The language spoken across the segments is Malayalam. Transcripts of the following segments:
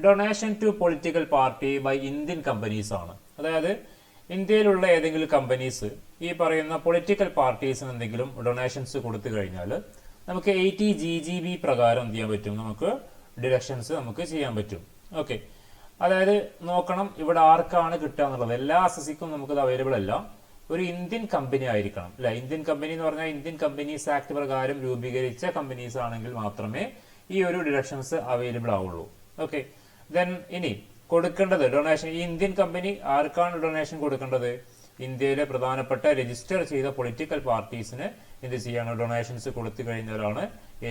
Donation to political party by Indian companies ആണ്. അതായത് ഇന്ത്യയിലുള്ള ഏതെങ്കിലും കമ്പനീസ് ഈ പറയുന്ന പൊളിറ്റിക്കൽ പാർട്ടീസിന് എന്തെങ്കിലും ഡൊണേഷൻസ് കൊടുത്തു കഴിഞ്ഞാൽ നമുക്ക് 80GGB പ്രകാരം എന്ത് ചെയ്യാൻ പറ്റും, നമുക്ക് ഡിഡക്ഷൻസ് നമുക്ക് ചെയ്യാൻ പറ്റും. ഓക്കെ, അതായത് നോക്കണം ഇവിടെ ആർക്കാണ് കിട്ടുക എന്നുള്ളത്. എല്ലാ അസസിക്കും നമുക്കത് അവൈലബിൾ അല്ല. ഒരു ഇന്ത്യൻ കമ്പനി ആയിരിക്കണം അല്ലെ. ഇന്ത്യൻ കമ്പനി എന്ന് പറഞ്ഞാൽ ഇന്ത്യൻ കമ്പനീസ് ആക്ട് പ്രകാരം രൂപീകരിച്ച കമ്പനീസ് ആണെങ്കിൽ മാത്രമേ ഈ ഒരു ഡിഡക്ഷൻസ് അവൈലബിൾ ആവുള്ളൂ. ഓക്കെ, ദെൻ ഇനി കൊടുക്കേണ്ടത് ഡൊണേഷൻ, ഈ ഇന്ത്യൻ കമ്പനി ആർക്കാണ് ഡൊണേഷൻ കൊടുക്കേണ്ടത്? ഇന്ത്യയിലെ പ്രധാനപ്പെട്ട രജിസ്റ്റർ ചെയ്ത പൊളിറ്റിക്കൽ പാർട്ടീസിന് എന്ത് ചെയ്യാണ്, ഡൊണേഷൻസ് കൊടുത്തു കഴിഞ്ഞാലാണ്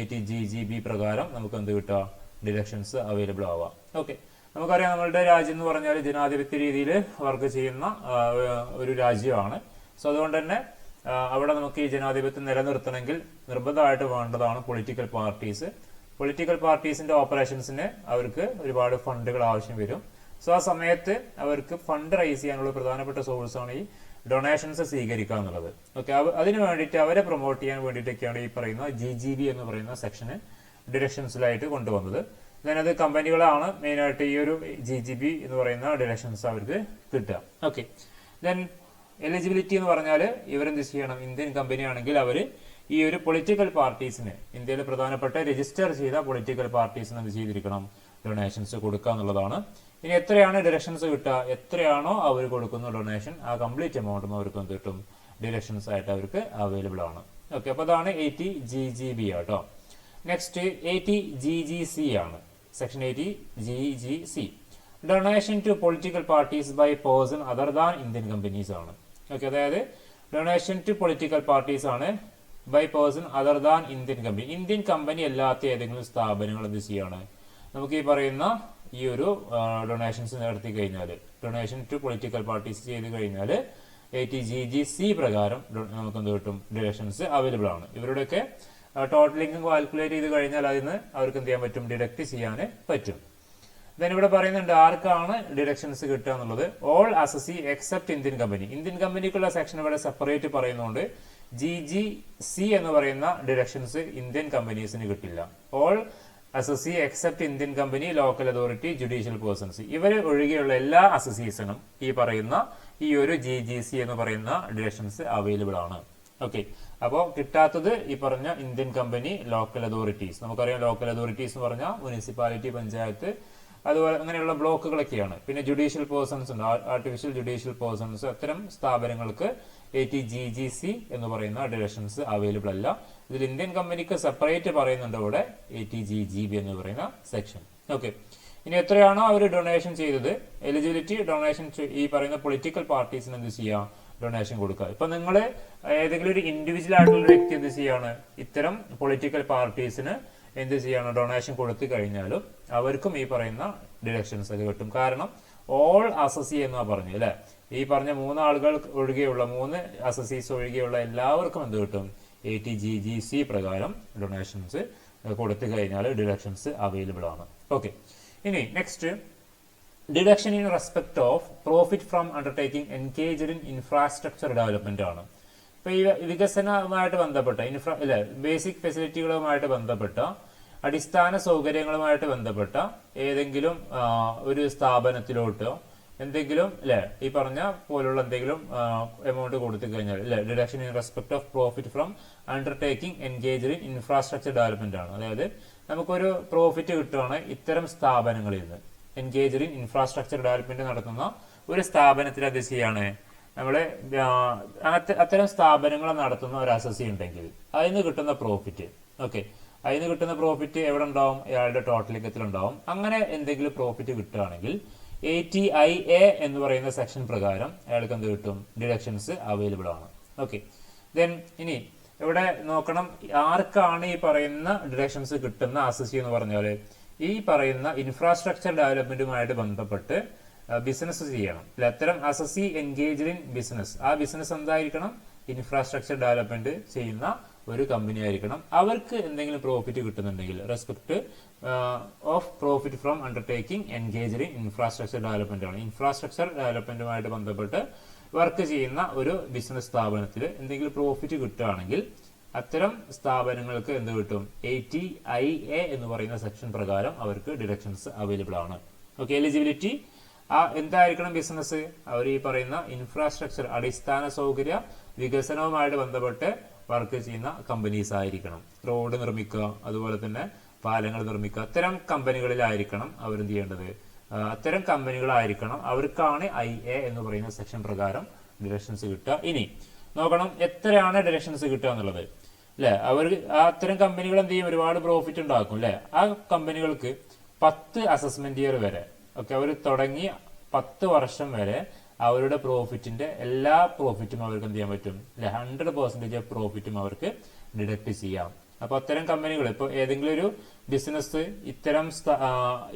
80GGB പ്രകാരം നമുക്ക് എന്ത് കിട്ടുക, ഡിഡക്ഷൻസ് അവൈലബിൾ ആവുക. ഓക്കെ, നമുക്കറിയാം നമ്മളുടെ രാജ്യം എന്ന് പറഞ്ഞാൽ ജനാധിപത്യ രീതിയിൽ വർക്ക് ചെയ്യുന്ന ഒരു രാജ്യമാണ്. സോ അതുകൊണ്ട് തന്നെ അവിടെ നമുക്ക് ഈ ജനാധിപത്യം നിലനിർത്തണമെങ്കിൽ നിർബന്ധമായിട്ട് വേണ്ടതാണ് പൊളിറ്റിക്കൽ പാർട്ടീസ്. പൊളിറ്റിക്കൽ പാർട്ടീസിന്റെ ഓപ്പറേഷൻസിന് അവർക്ക് ഒരുപാട് ഫണ്ടുകൾ ആവശ്യം വരും. സോ ആ സമയത്ത് അവർക്ക് ഫണ്ട് റൈസ് ചെയ്യാനുള്ള പ്രധാനപ്പെട്ട സോഴ്സാണ് ഈ ഡൊണേഷൻസ് സ്വീകരിക്കുക എന്നുള്ളത്. ഓക്കെ, അതിന് വേണ്ടിയിട്ട് അവരെ പ്രൊമോട്ട് ചെയ്യാൻ വേണ്ടിയിട്ടൊക്കെയാണ് ഈ പറയുന്ന GGB എന്ന് പറയുന്ന സെക്ഷന് ഡിഡക്ഷൻസിലായിട്ട് കൊണ്ടുവന്നത്. ദെൻ അത് കമ്പനികളാണ് മെയിനായിട്ട് ഈ ഒരു GGB എന്ന് പറയുന്ന ഡിഡക്ഷൻസ് അവർക്ക് കിട്ടുക. ഓക്കെ, ദെൻ എലിജിബിലിറ്റി എന്ന് പറഞ്ഞാൽ ഇവരെന്ത് ചെയ്യണം, ഇന്ത്യൻ കമ്പനി ആണെങ്കിൽ അവർ ഈ ഒരു പൊളിറ്റിക്കൽ പാർട്ടീസിന്, ഇന്ത്യയിലെ പ്രധാനപ്പെട്ട രജിസ്റ്റർ ചെയ്ത പൊളിറ്റിക്കൽ പാർട്ടീസിന് എന്ത് ചെയ്തിരിക്കണം, ഡൊണേഷൻസ് കൊടുക്കുക എന്നുള്ളതാണ്. ഇനി എത്രയാണ് ഡിഡക്ഷൻസ് കിട്ടുക, എത്രയാണോ അവർ കൊടുക്കുന്ന ഡൊണേഷൻ ആ കംപ്ലീറ്റ് എമൗണ്ടും അവർക്ക് എന്ത് കിട്ടും, ഡിഡക്ഷൻസ് ആയിട്ട് അവർക്ക് അവൈലബിൾ ആണ്. ഓക്കെ, അപ്പോൾ അതാണ് 80GGB ആട്ടോ. നെക്സ്റ്റ് 80GGC ആണ്. Section 80GGC donation to political parties by person other than Indian companies ആണ്. ഓക്കെ, അതായത് ഡൊണേഷൻ ടു പൊളിറ്റിക്കൽ പാർട്ടീസ് ആണ് by person other than Indian company. Indian company അല്ലാത്ത ഏതെങ്കിലും സ്ഥാപനങ്ങൾ എന്ത് ചെയ്യാണ്, നമുക്ക് ഈ പറയുന്ന ഈ ഒരു ഡൊണേഷൻസ് നടത്തി കഴിഞ്ഞാൽ, ഡൊണേഷൻ ടു പൊളിറ്റിക്കൽ പാർട്ടീസ് ചെയ്ത് കഴിഞ്ഞാൽ 80GGC പ്രകാരം നമുക്ക് എന്ത് കിട്ടും, ഡിഡക്ഷൻസ് അവൈലബിൾ ആണ്. ഇവരുടെയൊക്കെ ടോട്ടലിംഗ് കാൽക്കുലേറ്റ് ചെയ്ത് കഴിഞ്ഞാൽ അതിന് അവർക്ക് എന്ത് ചെയ്യാൻ പറ്റും, ഡിഡക്ട് ചെയ്യാൻ പറ്റും. ദെൻ ഇവിടെ പറയുന്നുണ്ട് ആർക്കാണ് ഡിഡക്ഷൻസ് കിട്ടുക എന്നുള്ളത്. All assessee except Indian company. Indian കമ്പനിക്കുള്ള സെക്ഷൻ ഇവിടെ സെപ്പറേറ്റ് പറയുന്നുണ്ട്. GGC എന്ന് പറയുന്ന ഡിഡക്ഷൻസ് ഇന്ത്യൻ കമ്പനീസിന് കിട്ടില്ല. All assessee except Indian company, local authority, judicial persons, ഇവർ ഒഴികെയുള്ള എല്ലാ അസസീസിനും ഈ പറയുന്ന ഈ ഒരു GGC എന്ന് പറയുന്ന ഡിഡക്ഷൻസ് അവൈലബിൾ ആണ്. ഓക്കെ, അപ്പോൾ കിട്ടാത്തത് ഈ പറഞ്ഞ ഇന്ത്യൻ കമ്പനി, ലോക്കൽ അതോറിറ്റീസ്. നമുക്കറിയാം ലോക്കൽ അതോറിറ്റീസ് എന്ന് പറഞ്ഞാൽ മുനിസിപ്പാലിറ്റി, പഞ്ചായത്ത്, അതുപോലെ അങ്ങനെയുള്ള ബ്ലോക്കുകളൊക്കെയാണ്. പിന്നെ ജുഡീഷ്യൽ പേഴ്സൺസ് ഉണ്ട്, ആർട്ടിഫിഷ്യൽ ജുഡീഷ്യൽ പേഴ്സൺസ്, അത്തരം സ്ഥാപനങ്ങൾക്ക് 80GGC എന്ന് പറയുന്ന ഡിഡക്ഷൻസ് അവൈലബിൾ അല്ല. ഇതിൽ ഇന്ത്യൻ കമ്പനിക്ക് സെപ്പറേറ്റ് പറയുന്നുണ്ട് ഇവിടെ 80GGB എന്ന് പറയുന്ന സെക്ഷൻ. ഓക്കെ, ഇനി എത്രയാണോ അവർ ഡൊണേഷൻ ചെയ്തത്, എലിജിബിലിറ്റി ഡൊണേഷൻ ഈ പറയുന്ന പൊളിറ്റിക്കൽ പാർട്ടീസിന് എന്ത് ചെയ്യാം, ഡൊണേഷൻ കൊടുക്കുക. ഇപ്പൊ നിങ്ങൾ ഏതെങ്കിലും ഒരു ഇൻഡിവിജ്വൽ ആയിട്ടുള്ള ഒരു വ്യക്തി എന്ത് ചെയ്യാണ്, ഇത്തരം പൊളിറ്റിക്കൽ പാർട്ടീസിന് എന്ത് ചെയ്യാണ്, ഡൊണേഷൻ കൊടുത്തു കഴിഞ്ഞാലും അവർക്കും ഈ പറയുന്ന ഡിഡക്ഷൻസ് ഒക്കെ കിട്ടും. കാരണം ഓൾ അസസി എന്നാ പറഞ്ഞു അല്ലെ, ഈ പറഞ്ഞ 3 ആളുകൾ ഒഴികെയുള്ള 3 അസസീസ് ഒഴികെയുള്ള എല്ലാവർക്കും എന്ത് കിട്ടും, 80GGC പ്രകാരം ഡൊണേഷൻസ് കൊടുത്തു കഴിഞ്ഞാൽ ഡിഡക്ഷൻസ് അവൈലബിൾ ആണ്. ഓക്കെ, ഇനി next deduction in respect of profit from undertaking engaged in infrastructure development ആണ്. ഇപ്പൊ ഈ വികസനവുമായിട്ട് ബന്ധപ്പെട്ട ബേസിക് ഫെസിലിറ്റികളുമായിട്ട് ബന്ധപ്പെട്ട, അടിസ്ഥാന സൗകര്യങ്ങളുമായിട്ട് ബന്ധപ്പെട്ട ഏതെങ്കിലും ഒരു സ്ഥാപനത്തിലോട്ടോ എന്തെങ്കിലും ഈ പറഞ്ഞ പോലുള്ള എന്തെങ്കിലും എമൗണ്ട് കൊടുത്തു കഴിഞ്ഞാൽ deduction in respect of profit from undertaking engaged in infrastructure development ആണ്. അതായത് നമുക്കൊരു പ്രോഫിറ്റ് കിട്ടുകയാണ് ഇത്തരം സ്ഥാപനങ്ങളിൽ നിന്ന്, എൻഗേജ്ഡ് ഇൻ ഇൻഫ്രാസ്ട്രക്ചർ ഡെവലപ്മെന്റ് നടത്തുന്ന ഒരു സ്ഥാപനത്തിൽ അത് ചെയ്യാണ് നമ്മള് അത്തരം സ്ഥാപനങ്ങൾ നടത്തുന്ന ഒരു അസസി ഉണ്ടെങ്കിൽ അതിന് കിട്ടുന്ന പ്രോഫിറ്റ്, ഓക്കെ, അതിന് കിട്ടുന്ന പ്രോഫിറ്റ് എവിടെ ഉണ്ടാവും, അയാളുടെ ടോട്ടൽ ഇൻകത്തിൽ ഉണ്ടാവും. അങ്ങനെ എന്തെങ്കിലും പ്രോഫിറ്റ് കിട്ടുകയാണെങ്കിൽ 80IA എന്ന് പറയുന്ന സെക്ഷൻ പ്രകാരം അയാൾക്ക് എന്ത് കിട്ടും, ഡിഡക്ഷൻസ് അവൈലബിൾ ആണ്. ഓക്കെ, ദെൻ ഇനി ഇവിടെ നോക്കണം ആർക്കാണ് ഈ പറയുന്ന ഡിഡക്ഷൻസ് കിട്ടുന്ന അസസി എന്ന് പറഞ്ഞാൽ ഈ പറയുന്ന ഇൻഫ്രാസ്ട്രക്ചർ ഡെവലപ്മെന്റുമായിട്ട് ബന്ധപ്പെട്ട് ബിസിനസ് ചെയ്യണം. അത്തരം അസസി എൻഗേജ്ഡ് ഇൻ ബിസിനസ്, ആ ബിസിനസ് എന്തായിരിക്കണം, ഇൻഫ്രാസ്ട്രക്ചർ ഡെവലപ്മെന്റ് ചെയ്യുന്ന ഒരു കമ്പനി ആയിരിക്കണം. അവർക്ക് എന്തെങ്കിലും പ്രോഫിറ്റ് കിട്ടുന്നുണ്ടെങ്കിൽ respect of profit from undertaking engaged in infrastructure development ആണ്. ഇൻഫ്രാസ്ട്രക്ചർ ഡെവലപ്മെന്റുമായിട്ട് ബന്ധപ്പെട്ട് വർക്ക് ചെയ്യുന്ന ഒരു ബിസിനസ് സ്ഥാപനത്തിൽ എന്തെങ്കിലും പ്രോഫിറ്റ് കിട്ടുകയാണെങ്കിൽ അത്തരം സ്ഥാപനങ്ങൾക്ക് എന്ത് കിട്ടും, 80IA എന്ന് പറയുന്ന സെക്ഷൻ പ്രകാരം അവർക്ക് ഡിഡക്ഷൻസ് അവൈലബിൾ ആണ്. ഓക്കെ, എലിജിബിലിറ്റി എന്തായിരിക്കണം ബിസിനസ്? അവർ ഈ പറയുന്ന ഇൻഫ്രാസ്ട്രക്ചർ, അടിസ്ഥാന സൗകര്യ വികസനവുമായിട്ട് ബന്ധപ്പെട്ട് വർക്ക് ചെയ്യുന്ന കമ്പനീസ് ആയിരിക്കണം. റോഡ് നിർമ്മിക്കുക, അതുപോലെ തന്നെ പാലങ്ങൾ നിർമ്മിക്കുക, അത്തരം കമ്പനികളിലായിരിക്കണം അവരെന്ത് ചെയ്യേണ്ടത്? അത്തരം കമ്പനികളായിരിക്കണം, അവർക്കാണ് IA എന്ന് പറയുന്ന സെക്ഷൻ പ്രകാരം ഡിഡക്ഷൻസ് കിട്ടുക. ഇനി നോക്കണം എത്രയാണ് ഡിഡക്ഷൻസ് കിട്ടുക എന്നുള്ളത് അല്ലെ. അവർ അത്തരം കമ്പനികൾ എന്ത് ചെയ്യും? ഒരുപാട് പ്രോഫിറ്റ് ഉണ്ടാക്കും അല്ലെ. ആ കമ്പനികൾക്ക് 10 അസസ്മെന്റ് ഇയർ വരെ, ഓക്കെ, അവർ തുടങ്ങി 10 വർഷം വരെ അവരുടെ പ്രോഫിറ്റിന്റെ എല്ലാ പ്രോഫിറ്റും അവർക്ക് എന്ത് ചെയ്യാൻ പറ്റും അല്ലെ? 100% ഓഫ് പ്രോഫിറ്റും അവർക്ക് ഡിഡക്ട് ചെയ്യാം. അപ്പൊ അത്തരം കമ്പനികൾ, ഇപ്പോൾ ഏതെങ്കിലും ഒരു ബിസിനസ് ഇത്തരം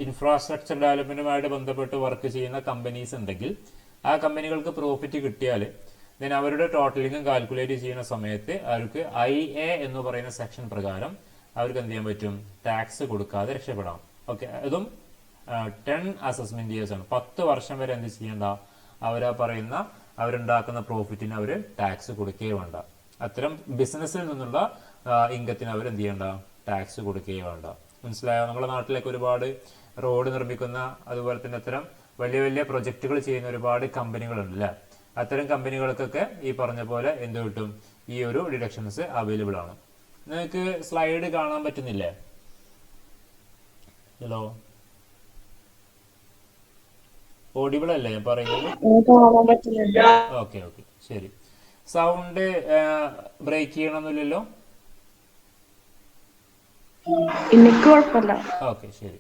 ഇൻഫ്രാസ്ട്രക്ചർ ഡെവലപ്മെന്റുമായിട്ട് ബന്ധപ്പെട്ട് വർക്ക് ചെയ്യുന്ന കമ്പനീസ് ഉണ്ടെങ്കിൽ ആ കമ്പനികൾക്ക് പ്രോഫിറ്റ് കിട്ടിയാൽ ദെൻ അവരുടെ ടോട്ടലിംഗും കാൽക്കുലേറ്റ് ചെയ്യുന്ന സമയത്ത് അവർക്ക് IA എന്ന് പറയുന്ന സെക്ഷൻ പ്രകാരം അവർക്ക് എന്ത് ചെയ്യാൻ പറ്റും? ടാക്സ് കൊടുക്കാതെ രക്ഷപ്പെടാം. ഓക്കെ, അതും 10 അസസ്മെന്റ് ഇയേഴ്സ് ആണ്. 10 വർഷം വരെ എന്ത് ചെയ്യണ്ട? അവരാ പറയുന്ന അവരുണ്ടാക്കുന്ന പ്രോഫിറ്റിന് അവർ ടാക്സ് കൊടുക്കുകയോ വേണ്ട. അത്തരം ബിസിനസ്സിൽ നിന്നുള്ള ഇൻകത്തിന് അവർ എന്ത് ചെയ്യണ്ട? ടാക്സ് കൊടുക്കുകയോ വേണ്ട. മനസ്സിലായോ? നമ്മുടെ നാട്ടിലേക്ക് ഒരുപാട് റോഡ് നിർമ്മിക്കുന്ന, അതുപോലെ തന്നെ അത്തരം വലിയ വലിയ പ്രൊജക്ടുകൾ ചെയ്യുന്ന ഒരുപാട് കമ്പനികളുണ്ട് അല്ലെ. അത്തരം കമ്പനികൾക്കൊക്കെ ഈ പറഞ്ഞ പോലെ എന്ത് കിട്ടും? ഈ ഒരു ഡിഡക്ഷൻസ് അവൈലബിൾ ആണ്. നിങ്ങൾക്ക് സ്ലൈഡ് കാണാൻ പറ്റുന്നില്ലേ? ഹലോ, ഓഡിബിൾ അല്ലേ ഞാൻ പറയുന്നത്? ഓക്കെ ഓക്കെ, ശരി. സൗണ്ട് ബ്രേക്ക് ചെയ്യണമെന്നില്ലല്ലോ? ഓക്കെ, ശരി.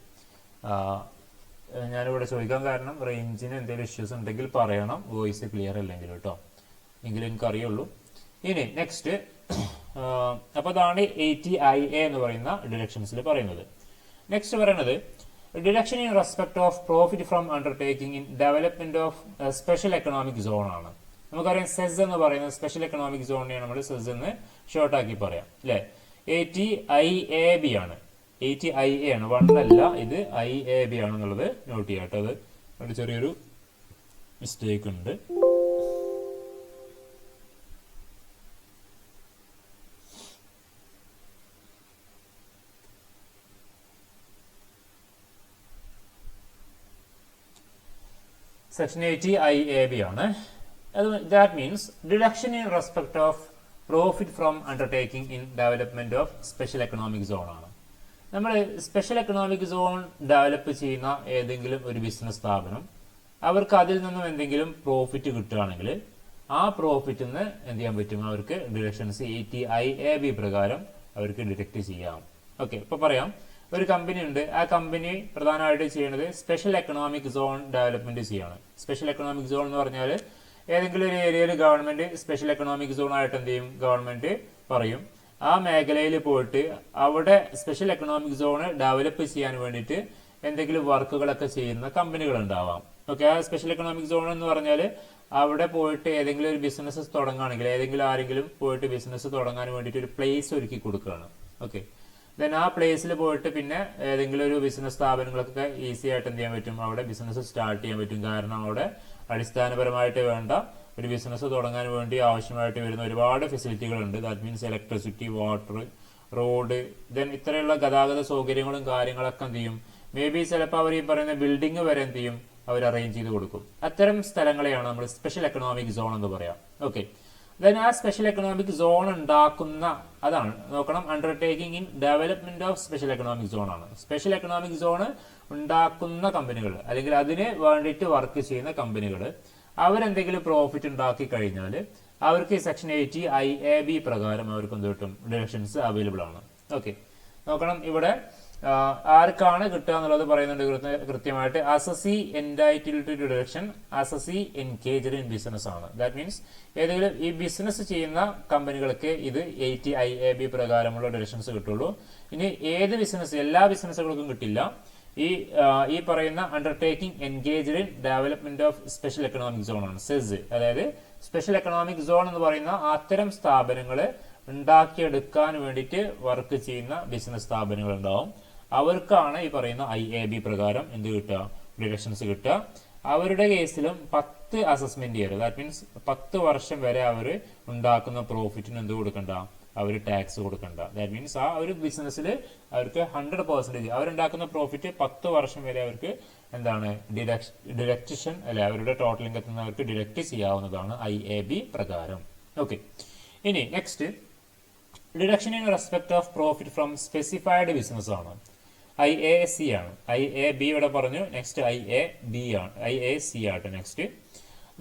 ഞാനിവിടെ ചോദിക്കാൻ കാരണം റേഞ്ചിന് എന്തെങ്കിലും ഇഷ്യൂസ് ഉണ്ടെങ്കിൽ പറയണം, വോയിസ് ക്ലിയർ അല്ലെങ്കിൽ കേട്ടോ, എങ്കിലും എനിക്കറിയുള്ളൂ. ഇനി നെക്സ്റ്റ്, അപ്പോൾ അതാണ് 80IA എന്ന് പറയുന്ന ഡിഡക്ഷൻസിൽ പറയുന്നത്. നെക്സ്റ്റ് പറയുന്നത് deduction in respect of profit from undertaking in development of special economic zone ആണ്. നമുക്കറിയാം സെസ് എന്ന് പറയുന്നത് സ്പെഷ്യൽ എക്കണോമിക് സോണിനെയാണ് നമ്മൾ സെസ് എന്ന് ഷോർട്ടാക്കി പറയാം അല്ലെ. 80IAB ആണ്, 80IA ആണ്, 1 അല്ല, ഇത് IAB ആണെന്നുള്ളത് നോട്ട് ചെയ്യാം കേട്ടോ. അത് ചെറിയൊരു മിസ്റ്റേക്ക് ഉണ്ട്. സെക്ഷൻ 80IAB ആണ്. That means deduction in respect of profit from undertaking in development of special economic zone ആണ്. നമ്മൾ സ്പെഷ്യൽ എക്കണോമിക് സോൺ ഡെവലപ്പ് ചെയ്യുന്ന ഏതെങ്കിലും ഒരു ബിസിനസ് സ്ഥാപനം, അവർക്ക് അതിൽ നിന്നും എന്തെങ്കിലും പ്രോഫിറ്റ് കിട്ടുകയാണെങ്കിൽ ആ പ്രോഫിറ്റിൽ നിന്ന് എന്ത് ചെയ്യാൻ പറ്റും? അവർക്ക് ഡിഡക്ഷൻസ് 80IAB പ്രകാരം അവർക്ക് ഡിഡക്ട് ചെയ്യാം. ഓക്കെ, ഇപ്പൊ പറയാം, ഒരു കമ്പനി ഉണ്ട്, ആ കമ്പനി പ്രധാനമായിട്ട് ചെയ്യുന്നത് സ്പെഷ്യൽ എക്കണോമിക് സോൺ ഡെവലപ്മെന്റ് ചെയ്യാണ്. സ്പെഷ്യൽ എക്കണോമിക് സോൺ എന്ന് പറഞ്ഞാൽ ഏതെങ്കിലും ഒരു ഏരിയയിൽ ഗവൺമെന്റ് സ്പെഷ്യൽ എക്കണോമിക് സോൺ ആയിട്ട് എന്ത് ചെയ്യും? ഗവൺമെന്റ് പറയും ആ മേഖലയിൽ പോയിട്ട് അവിടെ സ്പെഷ്യൽ എക്കണോമിക് സോൺ ഡെവലപ്പ് ചെയ്യാൻ വേണ്ടിയിട്ട് എന്തെങ്കിലും വർക്കുകളൊക്കെ ചെയ്യുന്ന കമ്പനികൾ ഉണ്ടാവാം. ഓക്കെ, ആ സ്പെഷ്യൽ എക്കണോമിക് സോൺ എന്ന് പറഞ്ഞാൽ അവിടെ പോയിട്ട് ഏതെങ്കിലും ഒരു ബിസിനസ് തുടങ്ങുകയാണെങ്കിൽ, ഏതെങ്കിലും ആരെങ്കിലും പോയിട്ട് ബിസിനസ് തുടങ്ങാൻ വേണ്ടിയിട്ട് ഒരു പ്ലേസ് ഒരുക്കി കൊടുക്കുകയാണ്. ഓക്കെ, ദെൻ ആ പ്ലേസിൽ പോയിട്ട് പിന്നെ ഏതെങ്കിലും ഒരു ബിസിനസ് സ്ഥാപനങ്ങളൊക്കെ ഈസി ആയിട്ട് എന്ത് ചെയ്യാൻ പറ്റും? അവിടെ ബിസിനസ് സ്റ്റാർട്ട് ചെയ്യാൻ പറ്റും. കാരണം അവിടെ അടിസ്ഥാനപരമായിട്ട് വേണ്ട ഒരു ബിസിനസ് തുടങ്ങാൻ വേണ്ടി ആവശ്യമായിട്ട് വരുന്ന ഒരുപാട് ഫെസിലിറ്റികളുണ്ട്. That means electricity, water, road, then ഇത്രയുള്ള ഗതാഗത സൗകര്യങ്ങളും കാര്യങ്ങളൊക്കെ എന്ത് ചെയ്യും? മേ ബി ചിലപ്പോൾ അവർ ഈ പറയുന്ന ബിൽഡിംഗ് വരെ എന്ത് ചെയ്യും? അവർ അറേഞ്ച് ചെയ്ത് കൊടുക്കും. അത്തരം സ്ഥലങ്ങളെയാണ് നമ്മൾ സ്പെഷ്യൽ എക്കണോമിക് സോൺ എന്ന് പറയാം. ഓക്കെ, ദെൻ ആ സ്പെഷ്യൽ എക്കണോമിക് സോൺ ഉണ്ടാക്കുന്ന, അതാണ് നോക്കണം, undertaking in development of special economic zone ആണ്. സ്പെഷ്യൽ എക്കണോമിക് സോൺ ഉണ്ടാക്കുന്ന കമ്പനികൾ അല്ലെങ്കിൽ അതിന് വേണ്ടിയിട്ട് വർക്ക് ചെയ്യുന്ന കമ്പനികൾ അവരെന്തെങ്കിലും പ്രോഫിറ്റ് ഉണ്ടാക്കി കഴിഞ്ഞാൽ അവർക്ക് സെക്ഷൻ 80IAB പ്രകാരം അവർക്ക് എന്ത് കിട്ടും? ഡിഡക്ഷൻസ് അവൈലബിൾ ആണ്. ഓക്കെ, നോക്കണം, ഇവിടെ ആർക്കാണ് കിട്ടുക എന്നുള്ളത് പറയുന്നുണ്ട് കൃത്യമായിട്ട്. Assessee entitled to deduction, assessee engaged in business ആണ്. ദാറ്റ് മീൻസ് ഏതെങ്കിലും ഈ ബിസിനസ് ചെയ്യുന്ന കമ്പനികൾക്ക് ഇത് 80IAB പ്രകാരമുള്ള ഡിഡക്ഷൻസ് കിട്ടുള്ളൂ. ഇനി ഏത് ബിസിനസ്, എല്ലാ ബിസിനസ്സുകൾക്കും കിട്ടില്ല. ഈ പറയുന്ന undertaking engaged in development of special economic zone ആണ്, സെസ്. അതായത് സ്പെഷ്യൽ എക്കണോമിക് സോൺ എന്ന് പറയുന്ന അത്തരം സ്ഥാപനങ്ങൾ ഉണ്ടാക്കിയെടുക്കാൻ വേണ്ടിയിട്ട് വർക്ക് ചെയ്യുന്ന ബിസിനസ് സ്ഥാപനങ്ങൾ ഉണ്ടാവും. അവർക്കാണ് ഈ പറയുന്ന IAB പ്രകാരം എന്ത് കിട്ടുക? ഡിഡക്ഷൻസ് കിട്ടുക. അവരുടെ കേസിലും 10 അസസ്മെന്റ് ഇയർ, ദാറ്റ് മീൻസ് 10 വർഷം വരെ അവർ ഉണ്ടാക്കുന്ന പ്രോഫിറ്റിന് എന്ത് കൊടുക്കണ്ട? അവർ ടാക്സ് കൊടുക്കണ്ട. ദാറ്റ് മീൻസ് ആ ഒരു ബിസിനസ്സിൽ അവർക്ക് 100% അവരുണ്ടാക്കുന്ന പ്രോഫിറ്റ് 10 വർഷം വരെ അവർക്ക് എന്താണ് ഡിഡക്ഷൻ അല്ലെ അവരുടെ ടോട്ടൽ ഇൻകത്തിൽ നിന്ന് അവർക്ക് ഡിഡക്ട് ചെയ്യാവുന്നതാണ് IAB പ്രകാരം. ഓക്കെ, ഇനി next deduction in respect of profit from specified business ആണ്, IAC ആണ്. IAB ഇവിടെ പറഞ്ഞു, നെക്സ്റ്റ് IAB ആണ്, IAC ആട്ടെ നെക്സ്റ്റ്.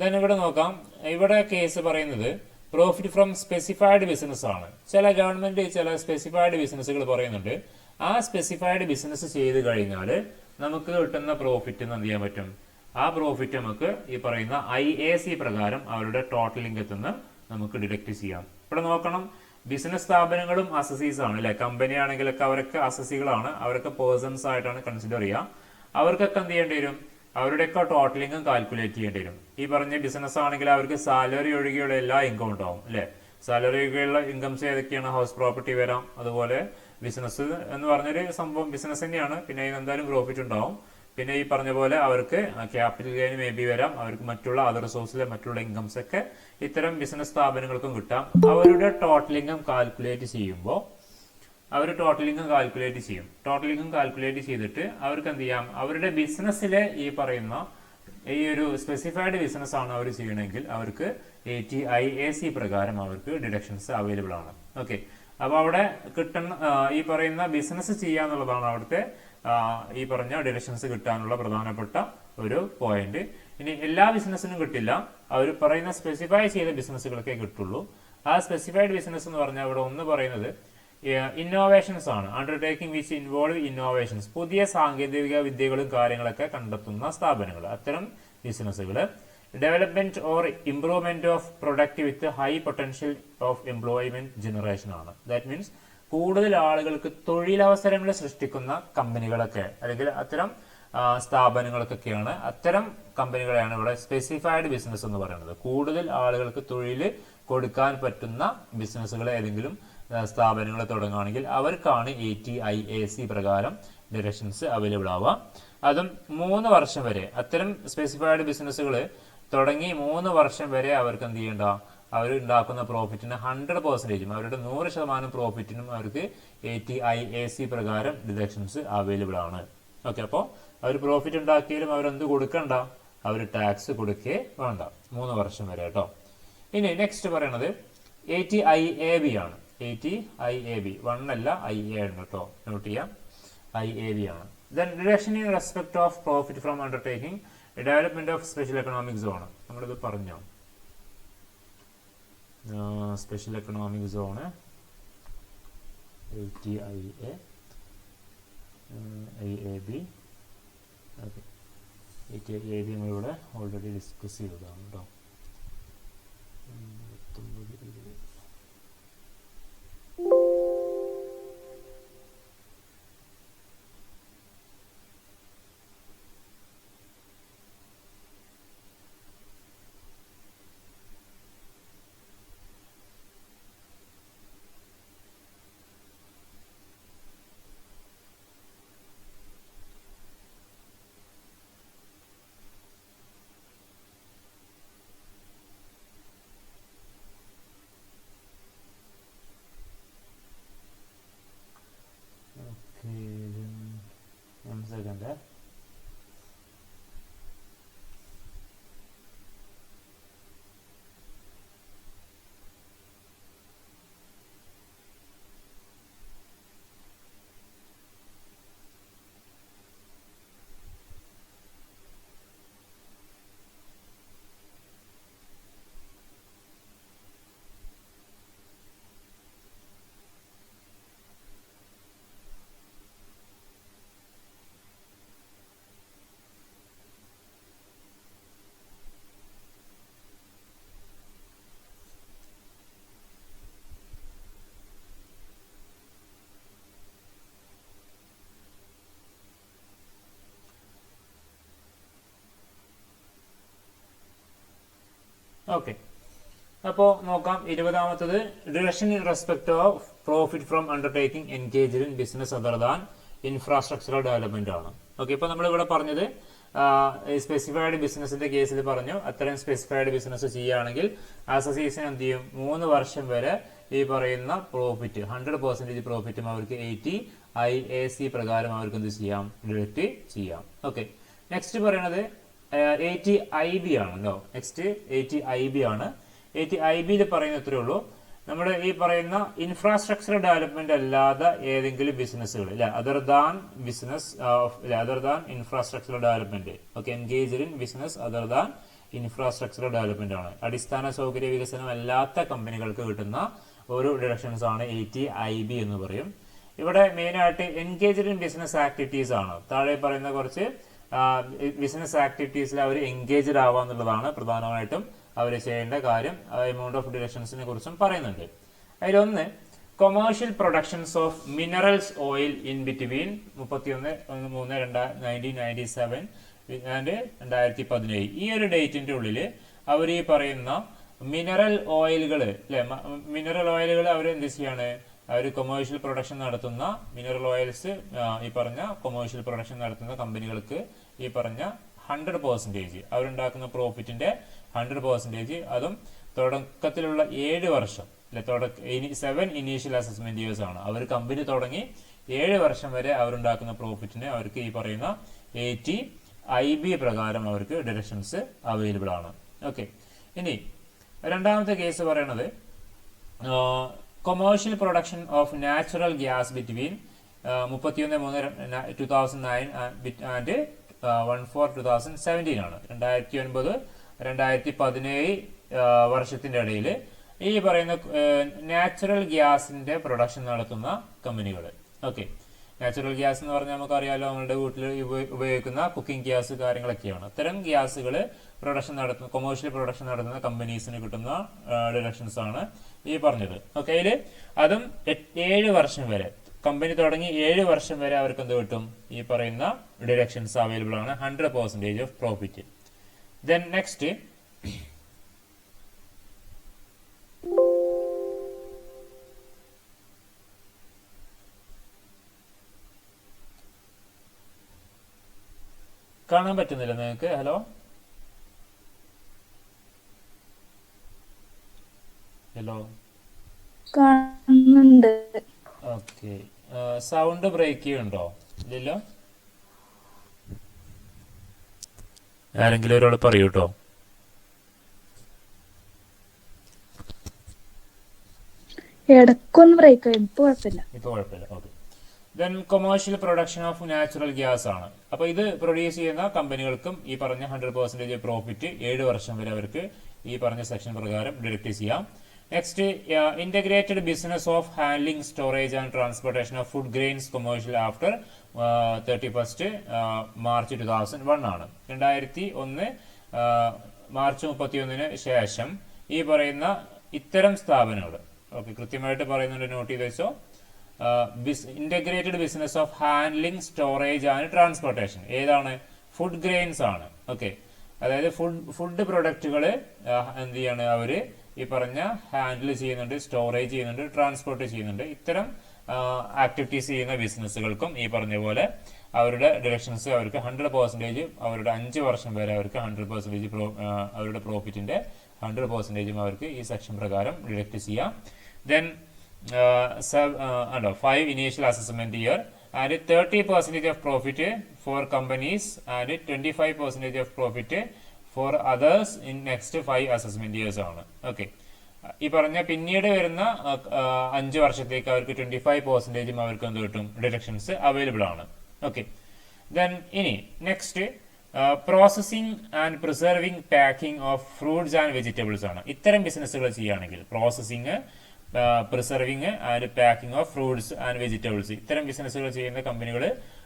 ദെൻ ഇവിടെ നോക്കാം, ഇവിടെ കേസ് പറയുന്നത് പ്രോഫിറ്റ് ഫ്രം സ്പെസിഫൈഡ് ബിസിനസ് ആണ്. ചില ഗവൺമെന്റ് ചില സ്പെസിഫൈഡ് ബിസിനസ്സുകൾ പറയുന്നുണ്ട്, ആ സ്പെസിഫൈഡ് ബിസിനസ് ചെയ്ത് കഴിഞ്ഞാൽ നമുക്ക് കിട്ടുന്ന പ്രോഫിറ്റ് എന്ത് ചെയ്യാൻ പറ്റും, ആ പ്രോഫിറ്റ് നമുക്ക് ഈ പറയുന്ന IAC പ്രകാരം അവരുടെ ടോട്ടൽ ഇൻകത്തിൽ നിന്ന് നമുക്ക് ഡിഡക്ട് ചെയ്യാം. ഇവിടെ നോക്കണം, ബിസിനസ് സ്ഥാപനങ്ങളും അസസീസ് ആണ് അല്ലെ, കമ്പനി ആണെങ്കിലൊക്കെ അവരൊക്കെ അസസികളാണ്, അവരൊക്കെ പേഴ്സൺസ് ആയിട്ടാണ് കൺസിഡർ ചെയ്യുക. അവർക്കൊക്കെ എന്ത് ചെയ്യേണ്ടി വരും, അവരുടെയൊക്കെ ടോട്ടൽ ഇൻകം കാൽക്കുലേറ്റ് ചെയ്യേണ്ടി വരും. ഈ പറഞ്ഞ ബിസിനസ് ആണെങ്കിൽ അവർക്ക് സാലറി ഒഴികെയുള്ള എല്ലാ ഇൻകം ഉണ്ടാവും അല്ലെ. സാലറി ഒഴികെയുള്ള ഇൻകംസ് ഏതൊക്കെയാണ്, ഹൗസ് പ്രോപ്പർട്ടി വരാം, അതുപോലെ ബിസിനസ് എന്ന് പറഞ്ഞൊരു സംഭവം ബിസിനസ് തന്നെയാണ്, പിന്നെ അതിന് എന്തായാലും പ്രോഫിറ്റ് ഉണ്ടാവും. പിന്നെ ഈ പറഞ്ഞ പോലെ അവർക്ക് ക്യാപിറ്റൽ ഗെയിൻ മേ ബി വരാം, അവർക്ക് മറ്റുള്ള അതർ സോഴ്സിലെ മറ്റുള്ള ഇൻകംസ് ഒക്കെ ഇത്തരം ബിസിനസ് സ്ഥാപനങ്ങൾക്കും കിട്ടാം. അവരുടെ ടോട്ടൽ ഇൻകം കാൽക്കുലേറ്റ് ചെയ്യുമ്പോൾ അവർ ടോട്ടൽ ഇൻകം കാൽക്കുലേറ്റ് ചെയ്യും. ടോട്ടൽ ഇൻകം കാൽക്കുലേറ്റ് ചെയ്തിട്ട് അവർക്ക് എന്ത് ചെയ്യാം, അവരുടെ ബിസിനസ്സിലെ ഈ പറയുന്ന ഈ ഒരു സ്പെസിഫൈഡ് ബിസിനസ് ആണ് അവർ ചെയ്യണമെങ്കിൽ അവർക്ക് IAC പ്രകാരം അവർക്ക് ഡിഡക്ഷൻസ് അവൈലബിൾ ആണ്. ഓക്കെ, അപ്പൊ അവിടെ കിട്ടുന്ന ഈ പറയുന്ന ബിസിനസ് ചെയ്യാന്നുള്ളതാണ് അവിടുത്തെ ഈ പറഞ്ഞ ഡിഡക്ഷൻസ് കിട്ടാനുള്ള പ്രധാനപ്പെട്ട ഒരു പോയിന്റ്. ഇനി എല്ലാ ബിസിനസ്സിനും കിട്ടില്ല, അവർ പറയുന്ന സ്പെസിഫൈ ചെയ്ത ബിസിനസ്സുകൾക്കേ കിട്ടുള്ളൂ. ആ സ്പെസിഫൈഡ് ബിസിനസ് എന്ന് പറഞ്ഞാൽ അവിടെ ഒന്ന് പറയുന്നത് ഇന്നോവേഷൻസ് ആണ്, അണ്ടർടേക്കിംഗ് വിച്ച് ഇൻവോൾവ് ഇന്നോവേഷൻസ്, പുതിയ സാങ്കേതിക വിദ്യകളും കാര്യങ്ങളൊക്കെ കണ്ടെത്തുന്ന സ്ഥാപനങ്ങൾ, അത്തരം ബിസിനസ്സുകൾ. Development or improvement of product with high potential of employment generation ആണ്. ദാറ്റ് മീൻസ് കൂടുതൽ ആളുകൾക്ക് തൊഴിലവസരങ്ങൾ സൃഷ്ടിക്കുന്ന കമ്പനികളൊക്കെ അല്ലെങ്കിൽ അത്തരം സ്ഥാപനങ്ങൾക്കൊക്കെയാണ്, അത്തരം കമ്പനികളെയാണ് ഇവിടെ സ്പെസിഫൈഡ് ബിസിനസ് എന്ന് പറയുന്നത്. കൂടുതൽ ആളുകൾക്ക് തൊഴിൽ കൊടുക്കാൻ പറ്റുന്ന ബിസിനസ്സുകൾ ഏതെങ്കിലും സ്ഥാപനങ്ങൾ തുടങ്ങുകയാണെങ്കിൽ അവർക്കാണ് IAC പ്രകാരം ഡിഡക്ഷൻസ് അവൈലബിൾ ആവുക. അതും 3 വർഷം വരെ അത്തരം സ്പെസിഫൈഡ് ബിസിനസ്സുകൾ തുടങ്ങി 3 വർഷം വരെ അവർക്ക് എന്ത് ചെയ്യേണ്ട, അവർ ഉണ്ടാക്കുന്ന പ്രോഫിറ്റിന് 100%, അവരുടെ 100% പ്രോഫിറ്റിനും അവർക്ക് IAC പ്രകാരം ഡിഡക്ഷൻസ് അവൈലബിൾ ആണ്. ഓക്കെ, അപ്പോൾ അവർ പ്രോഫിറ്റ് ഉണ്ടാക്കിയാലും അവരെന്ത് കൊടുക്കണ്ട, അവർ ടാക്സ് കൊടുക്കേ വേണ്ട 3 വർഷം വരെ കേട്ടോ. ഇനി നെക്സ്റ്റ് പറയണത് IAB ആണ്. IAB 1 അല്ല IA ആണ് കേട്ടോ, നോട്ട് ചെയ്യാം, IAB ആണ്. Then deduction in respect of profit from undertaking development of special economic zone, നമ്മളിത് പറഞ്ഞോ, special economic zone IAB. Okay, IAB നമ്മളിവിടെ ഓൾറെഡി ഡിസ്കസ് ചെയ്തതാണ് കേട്ടോ. second. ഓക്കെ, അപ്പോൾ നോക്കാം 20ാമത്തത് deduction in respect of profit from undertaking engaged in business other than infrastructural development ആണ്. ഓക്കെ, ഇപ്പൊ നമ്മളിവിടെ പറഞ്ഞത് സ്പെസിഫൈഡ് ബിസിനസിന്റെ കേസിൽ പറഞ്ഞു, അത്തരം സ്പെസിഫൈഡ് ബിസിനസ് ചെയ്യുകയാണെങ്കിൽ അസോസിയേഷൻ എന്ത് ചെയ്യും, 3 വർഷം വരെ ഈ പറയുന്ന പ്രോഫിറ്റ് 100% പ്രോഫിറ്റും അവർക്ക് 80 IAC പ്രകാരം അവർക്ക് എന്ത് ചെയ്യാം, ഡിഡക്റ്റ് ചെയ്യാം. ഓക്കെ, നെക്സ്റ്റ് പറയണത് 80 IB ആണല്ലോ. നെക്സ്റ്റ് 80 IB ആണ്. 80 IBയിൽ പറയുന്ന ഇത്രയേ ഉള്ളൂ, നമ്മുടെ ഈ പറയുന്ന ഇൻഫ്രാസ്ട്രക്ചർ ഡെവലപ്മെന്റ് അല്ലാതെ ഏതെങ്കിലും ബിസിനസ്സുകൾ ഇല്ല, other than business other than infrastructure development. Okay, engage in business other than infrastructure development ആണ്. അടിസ്ഥാന സൗകര്യ വികസനം അല്ലാത്ത കമ്പനികൾക്ക് കിട്ടുന്ന ഒരു ഡിഡക്ഷൻസ് ആണ് 80 IB എന്ന് പറയും. ഇവിടെ മെയിൻ ആയിട്ട് എൻഗേജ്ഡ് ഇൻ ബിസിനസ് ആക്ടിവിറ്റീസ് ആണ്. താഴെ പറയുന്ന കുറച്ച് ബിസിനസ് ആക്ടിവിറ്റീസിൽ അവർ എൻഗേജ്ഡ് ആവുക എന്നുള്ളതാണ് പ്രധാനമായിട്ടും അവർ ചെയ്യേണ്ട കാര്യം. എമൗണ്ട് ഓഫ് ഡിഡക്ഷൻസിനെ കുറിച്ചും പറയുന്നുണ്ട്. അതിലൊന്ന് commercial productions of minerals oil in between 31/3/1997 and 2017. ഈ ഒരു ഡേറ്റിന്റെ ഉള്ളിൽ അവർ ഈ പറയുന്ന മിനറൽ ഓയിലുകൾ അല്ലെ, മിനറൽ ഓയിലുകൾ അവർ എന്ത് ചെയ്യാണ്, അവർ കൊമേഴ്ഷ്യൽ പ്രൊഡക്ഷൻ നടത്തുന്ന മിനറൽ ഓയിൽസ് ഈ പറഞ്ഞ കൊമേഴ്ഷ്യൽ പ്രൊഡക്ഷൻ നടത്തുന്ന കമ്പനികൾക്ക് ഈ പറഞ്ഞ 100% അവരുണ്ടാക്കുന്ന പ്രോഫിറ്റിന്റെ 100%, അതും തുടക്കത്തിലുള്ള 7 വർഷം അല്ലെ, 7 ഇനീഷ്യൽ അസസ്മെന്റ് ഇയേഴ്സ് ആണ്. അവർ കമ്പനി തുടങ്ങി 7 വർഷം വരെ അവരുണ്ടാക്കുന്ന പ്രോഫിറ്റിന് അവർക്ക് ഈ പറയുന്ന 80 IB പ്രകാരം അവർക്ക് ഡിഡക്ഷൻസ് അവൈലബിൾ ആണ്. ഓക്കെ, ഇനി രണ്ടാമത്തെ കേസ് പറയണത് commercial production of natural gas between 31/3/2009 and 1/4/2017 ആണ്. 2009-2017 വർഷത്തിന്റെ ഇടയിൽ ഈ പറയുന്ന നാച്ചുറൽ ഗ്യാസിന്റെ പ്രൊഡക്ഷൻ നടത്തുന്ന കമ്പനികൾ. ഓക്കെ, നാച്ചുറൽ ഗ്യാസ് എന്ന് പറഞ്ഞാൽ നമുക്കറിയാലോ, നമ്മുടെ വീട്ടിൽ ഉപയോഗിക്കുന്ന കുക്കിംഗ് ഗ്യാസ് കാര്യങ്ങളൊക്കെയാണ്. അത്തരം ഗ്യാസുകൾ പ്രൊഡക്ഷൻ നടത്തുന്ന കൊമേഴ്ഷ്യൽ പ്രൊഡക്ഷൻ നടത്തുന്ന കമ്പനീസിന് കിട്ടുന്ന ഡിഡക്ഷൻസ് ആണ് ഈ പറഞ്ഞത്. ഓക്കെ, അതിൽ അതും 7 വർഷം വരെ, കമ്പനി തുടങ്ങി 7 വർഷം വരെ അവർക്ക് എന്ത് കിട്ടും, ഈ പറയുന്ന ഡിഡക്ഷൻസ് അവൈലബിൾ ആണ്, 100% ഓഫ് പ്രോഫിറ്റ്. ദെൻ നെക്സ്റ്റ് കാണാൻ പറ്റുന്നില്ല നിങ്ങൾക്ക്? ഹലോ ഹലോ കാണുന്നുണ്ട്. ഓക്കെ, സൗണ്ട് ബ്രേക്ക് ചെയ്യുന്നുണ്ടോ? ഇല്ലല്ലോ, ആരെങ്കിലും ഒരാൾ പറയൂ കേട്ടോ. ഇടക്കൊന്ന് ബ്രേക്ക് ആയി, ഇപ്പൊ കുഴപ്പമില്ല. Okay. Then commercial production of natural gas ആണ്. അപ്പൊ ഇത് പ്രൊഡ്യൂസ് ചെയ്യുന്ന കമ്പനികൾക്കും ഈ പറഞ്ഞ 100% പ്രോഫിറ്റ് 7 വർഷം വരെ അവർക്ക് ഈ പറഞ്ഞ സെക്ഷൻ പ്രകാരം ഡിഡക്ട് ചെയ്യാം. Next integrated business of handling, storage and transportation of food grains commercial after 31 March 2001 ആണ്. 2001 മാർച്ച് 31 ശേഷം ഈ പറയുന്ന ഇത്തരം സ്ഥാപനങ്ങൾ, ഓക്കെ കൃത്യമായിട്ട് പറയുന്നുണ്ട്, നോട്ട് ചെയ്ത് വെച്ചോ. Integrated business of handling, storage and transportation ഏതാണ്? ഫുഡ് ഗ്രെയിൻസ് ആണ്. ഓക്കെ, അതായത് ഫുഡ് പ്രൊഡക്റ്റുകൾ എന്ത് ചെയ്യാണ്, അവര് ഈ പറഞ്ഞ ഹാൻഡിൽ ചെയ്യുന്നുണ്ട്, സ്റ്റോറേജ് ചെയ്യുന്നുണ്ട്, ട്രാൻസ്പോർട്ട് ചെയ്യുന്നുണ്ട്. ഇത്തരം ആക്ടിവിറ്റീസ് ചെയ്യുന്ന ബിസിനസ്സുകൾക്കും ഈ പറഞ്ഞ പോലെ അവരുടെ ഡിഡക്ഷൻസ് അവർക്ക് 100%, അവരുടെ 5 വർഷം വരെ അവർക്ക് 100% അവരുടെ പ്രോഫിറ്റിന്റെ 100% അവർക്ക് ഈ സെക്ഷൻ പ്രകാരം ഡിഡക്ട് ചെയ്യാം. Then 5 initial assessment year and 30% of profit for companies and 25% of profit for others in next 5 assessment years ആണ്. ഓക്കെ, ഈ പറഞ്ഞ പിന്നീട് വരുന്ന 5 വർഷത്തേക്ക് അവർക്ക് 25% അവർക്ക് എന്ത് കിട്ടും, ഡിഡക്ഷൻസ് അവൈലബിൾ ആണ്. ഓക്കെ, ദെൻ ഇനി next processing and preserving packing of fruits and vegetables ആണ്. ഇത്തരം ബിസിനസ്സുകൾ ചെയ്യുകയാണെങ്കിൽ processing, preserving and packing of fruits and vegetables ഇത്തരം ബിസിനസ്സുകൾ ചെയ്യുന്ന കമ്പനികൾ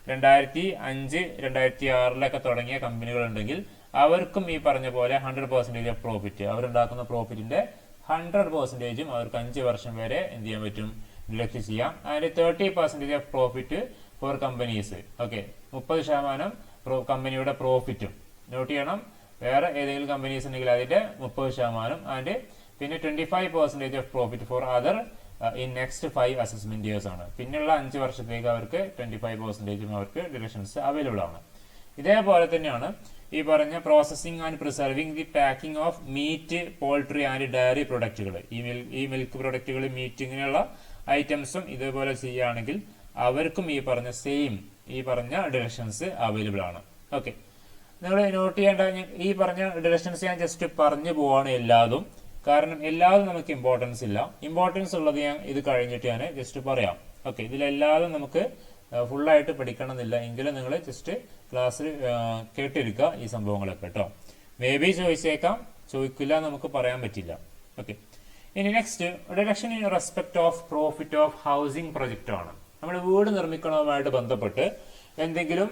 2005-2006 തുടങ്ങിയ കമ്പനികൾ ഉണ്ടെങ്കിൽ അവർക്കും ഈ പറഞ്ഞ പോലെ 100% ഓഫ് പ്രോഫിറ്റ്, അവരുണ്ടാക്കുന്ന പ്രോഫിറ്റിന്റെ 100% അവർക്ക് 5 വർഷം വരെ എന്ത് ചെയ്യാൻ പറ്റും, ഡിഡക്ട് ചെയ്യാം. And 30% of profit for companies. Okay, 30% കമ്പനിയുടെ പ്രോഫിറ്റും നോട്ട് ചെയ്യണം. വേറെ ഏതെങ്കിലും കമ്പനീസ് ഉണ്ടെങ്കിൽ അതിന്റെ 30%, ആൻഡ് പിന്നെ 25% of profit for other in next 5 assessment years ആണ്. പിന്നെയുള്ള 5 വർഷത്തേക്ക് അവർക്ക് 25% അവർക്ക് ഡിഡക്ഷൻസ് അവൈലബിൾ ആണ്. ഇതേപോലെ തന്നെയാണ് ഈ പറഞ്ഞ processing and preserving the packing of meet, poultry and dairy പ്രൊഡക്റ്റുകൾ, ഈ മിൽക്ക് പ്രൊഡക്റ്റുകൾ, മീറ്റ് ഇങ്ങനെയുള്ള ഐറ്റംസും ഇതേപോലെ ചെയ്യുകയാണെങ്കിൽ അവർക്കും ഈ പറഞ്ഞ ഡിഡക്ഷൻസ് അവൈലബിൾ ആണ്. ഓക്കെ, നിങ്ങൾ നോട്ട് ചെയ്യേണ്ട ഈ പറഞ്ഞ ഡിഡക്ഷൻസ് ഞാൻ ജസ്റ്റ് പറഞ്ഞു പോവാണ് എല്ലാതും. കാരണം എല്ലാതും നമുക്ക് ഇമ്പോർട്ടൻസ് ഇല്ല. ഇമ്പോർട്ടൻസ് ഉള്ളത് ഞാൻ ഇത് കഴിഞ്ഞിട്ട് ഞാൻ ജസ്റ്റ് പറയാം. ഓക്കെ, ഇതിലെല്ലാതും നമുക്ക് ഫുള്ളായിട്ട് പഠിക്കണമെന്നില്ല, എങ്കിലും നിങ്ങൾ ജസ്റ്റ് ക്ലാസ്സിൽ കേട്ടിരിക്കുക ഈ സംഭവങ്ങളൊക്കെ കേട്ടോ. മേ ബി ചോദിച്ചേക്കാം, ചോദിക്കില്ല നമുക്ക് പറയാൻ പറ്റില്ല. ഓക്കെ, ഇനി next deduction in respect of profit of housing project ആണ്. നമ്മൾ വീട് നിർമ്മിക്കുന്നതുമായിട്ട് ബന്ധപ്പെട്ട് എന്തെങ്കിലും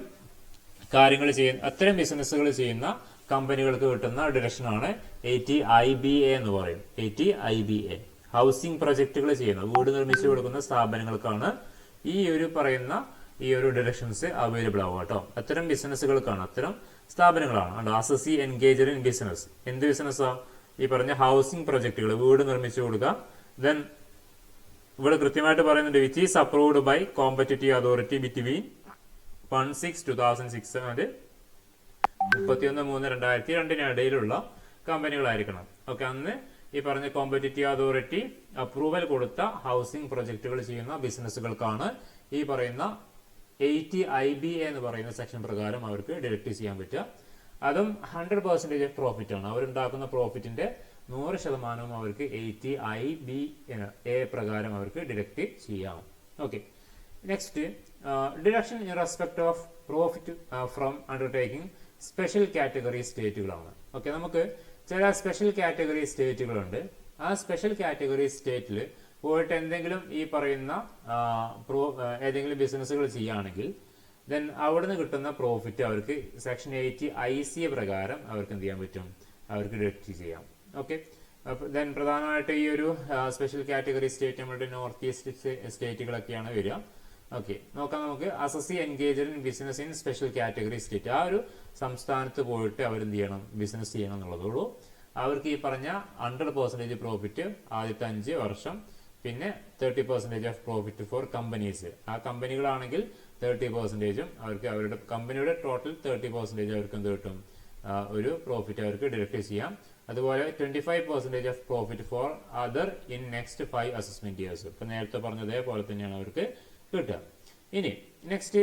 കാര്യങ്ങൾ ചെയ്യുന്ന അത്തരം ബിസിനസ്സുകൾ ചെയ്യുന്ന കമ്പനികൾക്ക് കിട്ടുന്ന ഡിഡക്ഷനാണ് 80IBA എന്ന് പറയും. 80IBA ഹൗസിംഗ് പ്രൊജക്റ്റുകൾ ചെയ്യുന്ന വീട് നിർമ്മിച്ചു കൊടുക്കുന്ന സ്ഥാപനങ്ങൾക്കാണ് ഈ ഒരു ഡിഡക്ഷൻസ് അവൈലബിൾ ആവുക കേട്ടോ. അത്തരം ബിസിനസ്സുകൾക്കാണ്, അത്തരം സ്ഥാപനങ്ങളാണ്. Assessee engaged in business. എന്ത് ബിസിനസ്സാ? ഈ പറഞ്ഞ ഹൗസിംഗ് പ്രൊജക്റ്റുകൾ, വീട് നിർമ്മിച്ചു കൊടുക്കുക. ദെൻ ഇവിടെ കൃത്യമായിട്ട് പറയുന്നുണ്ട് which is approved by competitive authority between 1/6/2006 and 31/3/2002 ഇടയിലുള്ള കമ്പനികളായിരിക്കണം. ഓക്കെ, അന്ന് ഈ പറഞ്ഞ കോമ്പറ്റീറ്റീവ് അതോറിറ്റി അപ്രൂവൽ കൊടുത്ത ഹൗസിംഗ് പ്രൊജക്റ്റുകൾ ചെയ്യുന്ന ബിസിനസ്സുകൾക്കാണ് ഈ പറയുന്ന 80IBA എന്ന് പറയുന്ന സെക്ഷൻ പ്രകാരം അവർക്ക് ഡിഡക്ട് ചെയ്യാൻ പറ്റുക. അതും 100% പ്രോഫിറ്റ് ആണ്. അവരുണ്ടാക്കുന്ന പ്രോഫിറ്റിന്റെ 100% അവർക്ക് 80IBA പ്രകാരം അവർക്ക് ഡിഡക്ട് ചെയ്യാം. Okay, next deduction in respect of profit from undertaking special category സ്റ്റേറ്റുകളാണ്. ഓക്കെ, നമുക്ക് ചില സ്പെഷ്യൽ കാറ്റഗറി സ്റ്റേറ്റുകളുണ്ട്. ആ സ്പെഷ്യൽ കാറ്റഗറി സ്റ്റേറ്റിൽ പോയിട്ട് എന്തെങ്കിലും ഈ പറയുന്ന ഏതെങ്കിലും ബിസിനസ്സുകൾ ചെയ്യുകയാണെങ്കിൽ ദെൻ അവിടുന്ന് കിട്ടുന്ന പ്രോഫിറ്റ് അവർക്ക് സെക്ഷൻ 80IC പ്രകാരം അവർക്ക് എന്ത് ചെയ്യാൻ പറ്റും? അവർക്ക് ഡിഡക്ട് ചെയ്യാം. ഓക്കെ, ദെൻ പ്രധാനമായിട്ട് ഈ ഒരു സ്പെഷ്യൽ കാറ്റഗറി സ്റ്റേറ്റ് നമ്മുടെ നോർത്ത് ഈസ്റ്റ് സ്റ്റേറ്റുകളൊക്കെയാണ് വരിക. ഓക്കെ, നോക്കാം നമുക്ക്. Assessee engaged in business in special category state. ആ ഒരു സംസ്ഥാനത്ത് പോയിട്ട് അവരെന്ത് ചെയ്യണം? ബിസിനസ് ചെയ്യണം എന്നുള്ളതുള്ളൂ. അവർക്ക് ഈ പറഞ്ഞ 100% പ്രോഫിറ്റ് ആദ്യത്തെ 5 വർഷം, പിന്നെ 30% ഓഫ് പ്രോഫിറ്റ് ഫോർ കമ്പനീസ്. ആ കമ്പനികളാണെങ്കിൽ 30% അവർക്ക് അവരുടെ കമ്പനിയുടെ ടോട്ടൽ 30% അവർക്ക് എന്ത് കിട്ടും? ഒരു പ്രോഫിറ്റ് അവർക്ക് ഡിഡക്ട് ചെയ്യാം. അതുപോലെ 25% of profit for other in next 5 assessment years. ഇപ്പൊ നേരത്തെ പറഞ്ഞതേപോലെ തന്നെയാണ് അവർക്ക് കിട്ടുക. ഇനി next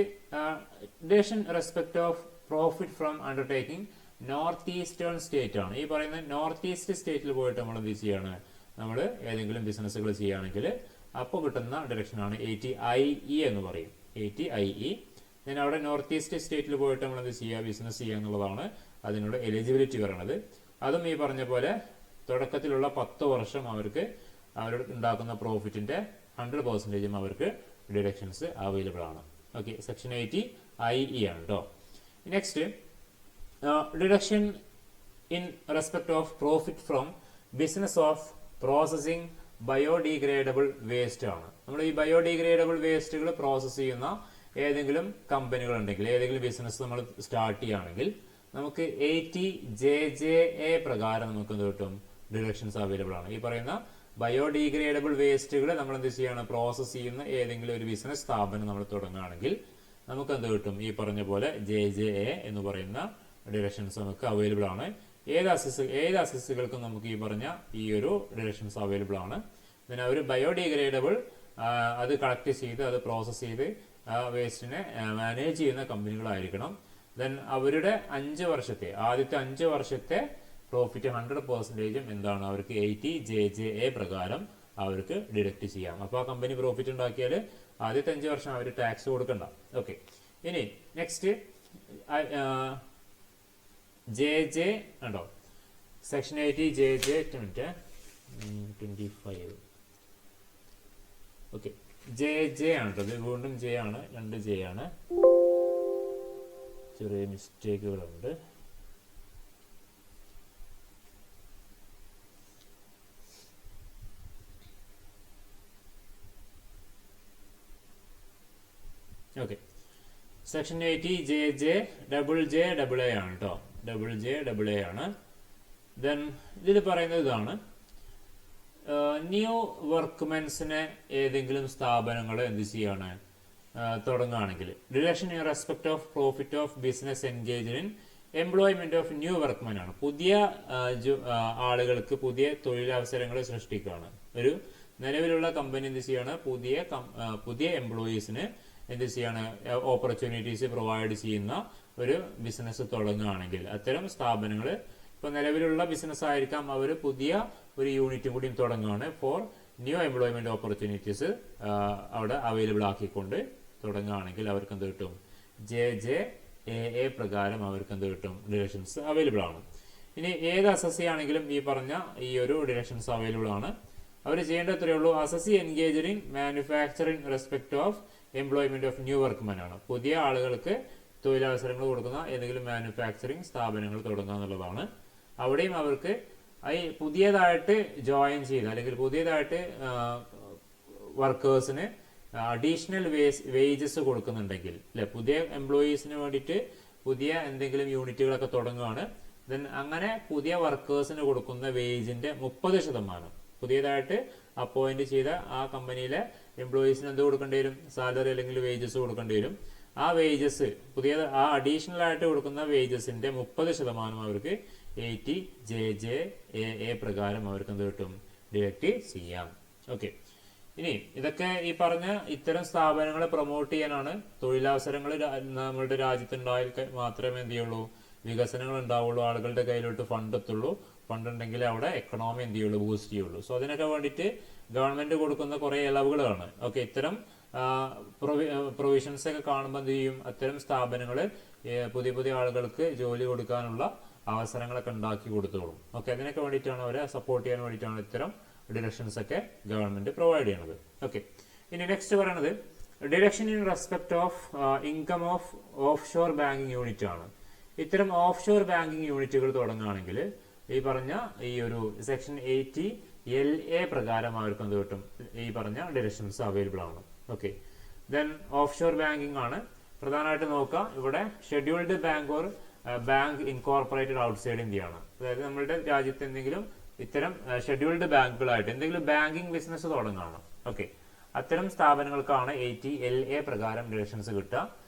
deduction respect of profit from undertaking north eastern state ആണ്. ഈ പറയുന്ന നോർത്ത് ഈസ്റ്റ് സ്റ്റേറ്റിൽ പോയിട്ട് നമ്മൾ എന്ത് ചെയ്യാണ്? നമ്മൾ ഏതെങ്കിലും ബിസിനസ്സുകൾ ചെയ്യുകയാണെങ്കിൽ അപ്പോൾ കിട്ടുന്ന ഡിഡക്ഷനാണ് 80IE എന്ന് പറയും. 80IE. ഞാൻ അവിടെ നോർത്ത് ഈസ്റ്റ് സ്റ്റേറ്റിൽ പോയിട്ട് നമ്മൾ എന്ത് ചെയ്യുക? ബിസിനസ് ചെയ്യുക എന്നുള്ളതാണ് അതിനുള്ള എലിജിബിലിറ്റി പറയുന്നത്. അതും ഈ പറഞ്ഞ പോലെ തുടക്കത്തിലുള്ള 10 വർഷം അവർക്ക് അവർ ഉണ്ടാക്കുന്ന പ്രോഫിറ്റിന്റെ 100% അവർക്ക് ഡിഡക്ഷൻസ് അവൈലബിൾ ആണ്. ഓക്കെ, സെക്ഷൻ 80IE ആണ് കേട്ടോ. Next deduction in respect of profit from business of processing biodegradable waste ആണ്. നമ്മൾ ഈ ബയോഡിഗ്രേഡബിൾ വേസ്റ്റുകൾ പ്രോസസ് ചെയ്യുന്ന ഏതെങ്കിലും കമ്പനികൾ ഉണ്ടെങ്കിൽ, ഏതെങ്കിലും ബിസിനസ് നമ്മൾ സ്റ്റാർട്ട് ചെയ്യുകയാണെങ്കിൽ നമുക്ക് 80JJA പ്രകാരം നമുക്ക് എന്ത് കിട്ടും? ഡിഡക്ഷൻസ് അവൈലബിൾ ആണ്. ഈ പറയുന്ന ബയോഡിഗ്രേഡബിൾ വേസ്റ്റുകൾ നമ്മൾ എന്ത് ചെയ്യണം? പ്രോസസ് ചെയ്യുന്ന ഏതെങ്കിലും ഒരു ബിസിനസ് സ്ഥാപനം നമ്മൾ തുടങ്ങുകയാണെങ്കിൽ നമുക്ക് എന്ത് കിട്ടും? ഈ പറഞ്ഞ പോലെ JJA എന്ന് പറയുന്ന ഡിഡക്ഷൻസ് നമുക്ക് അവൈലബിൾ ആണ്. ഏത് അസസ്സുകൾക്കും നമുക്ക് ഈ പറഞ്ഞ ഈ ഒരു ഡിഡക്ഷൻസ് അവൈലബിൾ ആണ്. പിന്നെ അവർ ബയോഡിഗ്രേഡബിൾ അത് കളക്ട് ചെയ്ത് അത് പ്രോസസ് ചെയ്ത് ആ വേസ്റ്റിനെ മാനേജ് ചെയ്യുന്ന കമ്പനികളായിരിക്കണം. ദെൻ അവരുടെ ആദ്യത്തെ 5 വർഷത്തെ പ്രോഫിറ്റ് 100% എന്താണ്? അവർക്ക് 80JJA പ്രകാരം അവർക്ക് ഡിഡക്ട് ചെയ്യാം. അപ്പോൾ ആ കമ്പനി പ്രോഫിറ്റ് ഉണ്ടാക്കിയാൽ ആദ്യത്തെ 5 വർഷം അവർ ടാക്സ് കൊടുക്കണ്ട. ഓക്കെ, ഇനി നെക്സ്റ്റ് JJ ഉണ്ടോ? Section 80JJ 25. ഓക്കെ, JJ ആണ് കേട്ടോ. ഇത് വീണ്ടും J ആണ്, 2J ആണ്. ചെറിയ മിസ്റ്റേക്കുകളുണ്ട്. ഓക്കെ, സെക്ഷൻ 80JJ JJAA ആണ് കേട്ടോ. JJAA ആണ്. ദെൻ ഇതിൽ പറയുന്നത് ഇതാണ്, ന്യൂ വർക്ക്മെൻസിനെ ഏതെങ്കിലും സ്ഥാപനങ്ങൾ എന്ത് ചെയ്യാണ്? തുടങ്ങുകയാണെങ്കിൽ deduction in respect of profit of business engage in employment of new workman ആണ്. പുതിയ ആളുകൾക്ക് പുതിയ തൊഴിലവസരങ്ങൾ സൃഷ്ടിക്കുകയാണ്. ഒരു നിലവിലുള്ള കമ്പനി എന്ത് ചെയ്യാണ്, പുതിയ എംപ്ലോയീസിന് എന്ത് ചെയ്യാണ്, ഓപ്പർച്യൂണിറ്റീസ് പ്രൊവൈഡ് ചെയ്യുന്ന ഒരു ബിസിനസ് തുടങ്ങുകയാണെങ്കിൽ അത്തരം സ്ഥാപനങ്ങൾ ഇപ്പൊ നിലവിലുള്ള ബിസിനസ് ആയിരിക്കാം, അവർ പുതിയ ഒരു യൂണിറ്റും കൂടി തുടങ്ങുകയാണ് ഫോർ ന്യൂ എംപ്ലോയ്മെന്റ് ഓപ്പർച്യൂണിറ്റീസ് അവിടെ അവൈലബിൾ ആക്കിക്കൊണ്ട് തുടങ്ങുകയാണെങ്കിൽ അവർക്ക് എന്ത് കിട്ടും, JJAA പ്രകാരം അവർക്ക് എന്ത് കിട്ടും, ഡിഡക്ഷൻസ് അവൈലബിൾ ആണ്. ഇനി ഏത് അസസി ആണെങ്കിലും ഈ പറഞ്ഞ ഈ ഒരു ഡിഡക്ഷൻസ് അവൈലബിൾ ആണ്. അവർ ചെയ്യേണ്ട അത്രയേ ഉള്ളൂ, assessee engage in manufacturing respect of employment of new workman ആണ്. പുതിയ ആളുകൾക്ക് തൊഴിലവസരങ്ങൾ കൊടുക്കുന്ന ഏതെങ്കിലും മാനുഫാക്ചറിങ് സ്ഥാപനങ്ങൾ തുടങ്ങുക എന്നുള്ളതാണ്. അവിടെയും അവർക്ക് പുതിയതായിട്ട് ജോയിൻ ചെയ്ത് അല്ലെങ്കിൽ പുതിയതായിട്ട് വർക്കേഴ്സിന് അഡീഷണൽ വേജസ് കൊടുക്കുന്നുണ്ടെങ്കിൽ അല്ലെ, പുതിയ എംപ്ലോയീസിന് വേണ്ടിയിട്ട് പുതിയ എന്തെങ്കിലും യൂണിറ്റുകളൊക്കെ തുടങ്ങുകയാണ്, ദെൻ അങ്ങനെ പുതിയ വർക്കേഴ്സിന് കൊടുക്കുന്ന വേജിന്റെ 30% പുതിയതായിട്ട് അപ്പോയിന്റ് ചെയ്ത ആ കമ്പനിയിലെ എംപ്ലോയീസിന് എന്ത് കൊടുക്കേണ്ടി വരും, സാലറി അല്ലെങ്കിൽ വേജസ് കൊടുക്കേണ്ടി വരും. ആ വേജസ് ആ അഡീഷണൽ ആയിട്ട് കൊടുക്കുന്ന വേജസിന്റെ 30% അവർക്ക് 80JJAA പ്രകാരം അവർക്ക് എന്ത് കിട്ടും, ഡിഡക്റ്റ് ചെയ്യാം. ഓക്കെ, ഇനി ഇതൊക്കെ ഈ പറഞ്ഞ ഇത്തരം സ്ഥാപനങ്ങളെ പ്രൊമോട്ട് ചെയ്യാനാണ്. തൊഴിലവസരങ്ങൾ നമ്മുടെ രാജ്യത്തുണ്ടായാൽ മാത്രമേ എന്ത് ചെയ്യുള്ളൂ, വികസനങ്ങൾ ഉണ്ടാവുള്ളൂ, ആളുകളുടെ കയ്യിലോട്ട് ഫണ്ട് എത്തുള്ളൂ. ഫണ്ട് ഉണ്ടെങ്കിൽ അവിടെ എക്കണോമി എന്ത് ചെയ്യുള്ളൂ, ബൂസ്റ്റ് ചെയ്യുള്ളൂ. സോ അതിനൊക്കെ വേണ്ടിയിട്ട് ഗവൺമെന്റ് കൊടുക്കുന്ന കുറെ ഇളവുകളാണ്. ഓക്കെ, ഇത്തരം പ്രൊവിഷൻസ് ഒക്കെ കാണുമ്പോൾ എന്ത് ചെയ്യും, അത്തരം സ്ഥാപനങ്ങൾ പുതിയ പുതിയ ആളുകൾക്ക് ജോലി കൊടുക്കാനുള്ള അവസരങ്ങളൊക്കെ ഉണ്ടാക്കി കൊടുത്തോളും. ഓക്കെ, അതിനൊക്കെ വേണ്ടിയിട്ടാണ് അവരെ സപ്പോർട്ട് ചെയ്യാൻ വേണ്ടിയിട്ടാണ് ഇത്തരം ഡിഡക്ഷൻസ് ഒക്കെ ഗവൺമെന്റ് പ്രൊവൈഡ് ചെയ്യണത്. ഓക്കെ, ഇനി നെക്സ്റ്റ് പറയുന്നത് deduction in respect of income of offshore banking unit ആണ്. ഇത്തരം ഓഫ് ഷോർ ബാങ്കിങ് യൂണിറ്റുകൾ തുടങ്ങുകയാണെങ്കിൽ ഈ പറഞ്ഞ ഈ ഒരു സെക്ഷൻ 80LA പ്രകാരം അവർക്ക് എന്ത് കിട്ടും, ഈ പറഞ്ഞ ഡിഡക്ഷൻസ് അവൈലബിൾ ആണ്. Okay, then offshore banking ആണ് പ്രധാനമായിട്ട് നോക്കുക. ഇവിടെ scheduled bank or bank incorporated outside India ആണ്. അതായത് നമ്മുടെ രാജ്യത്ത് എന്തെങ്കിലും ഇത്തരം ഷെഡ്യൂൾഡ് ബാങ്കുകളായിട്ട് എന്തെങ്കിലും ബാങ്കിങ് ബിസിനസ് തുടങ്ങുകയാണ്. ഓക്കെ, അത്തരം സ്ഥാപനങ്ങൾക്കാണ് 80LA പ്രകാരം ഡിഡക്ഷൻസ് കിട്ടുക.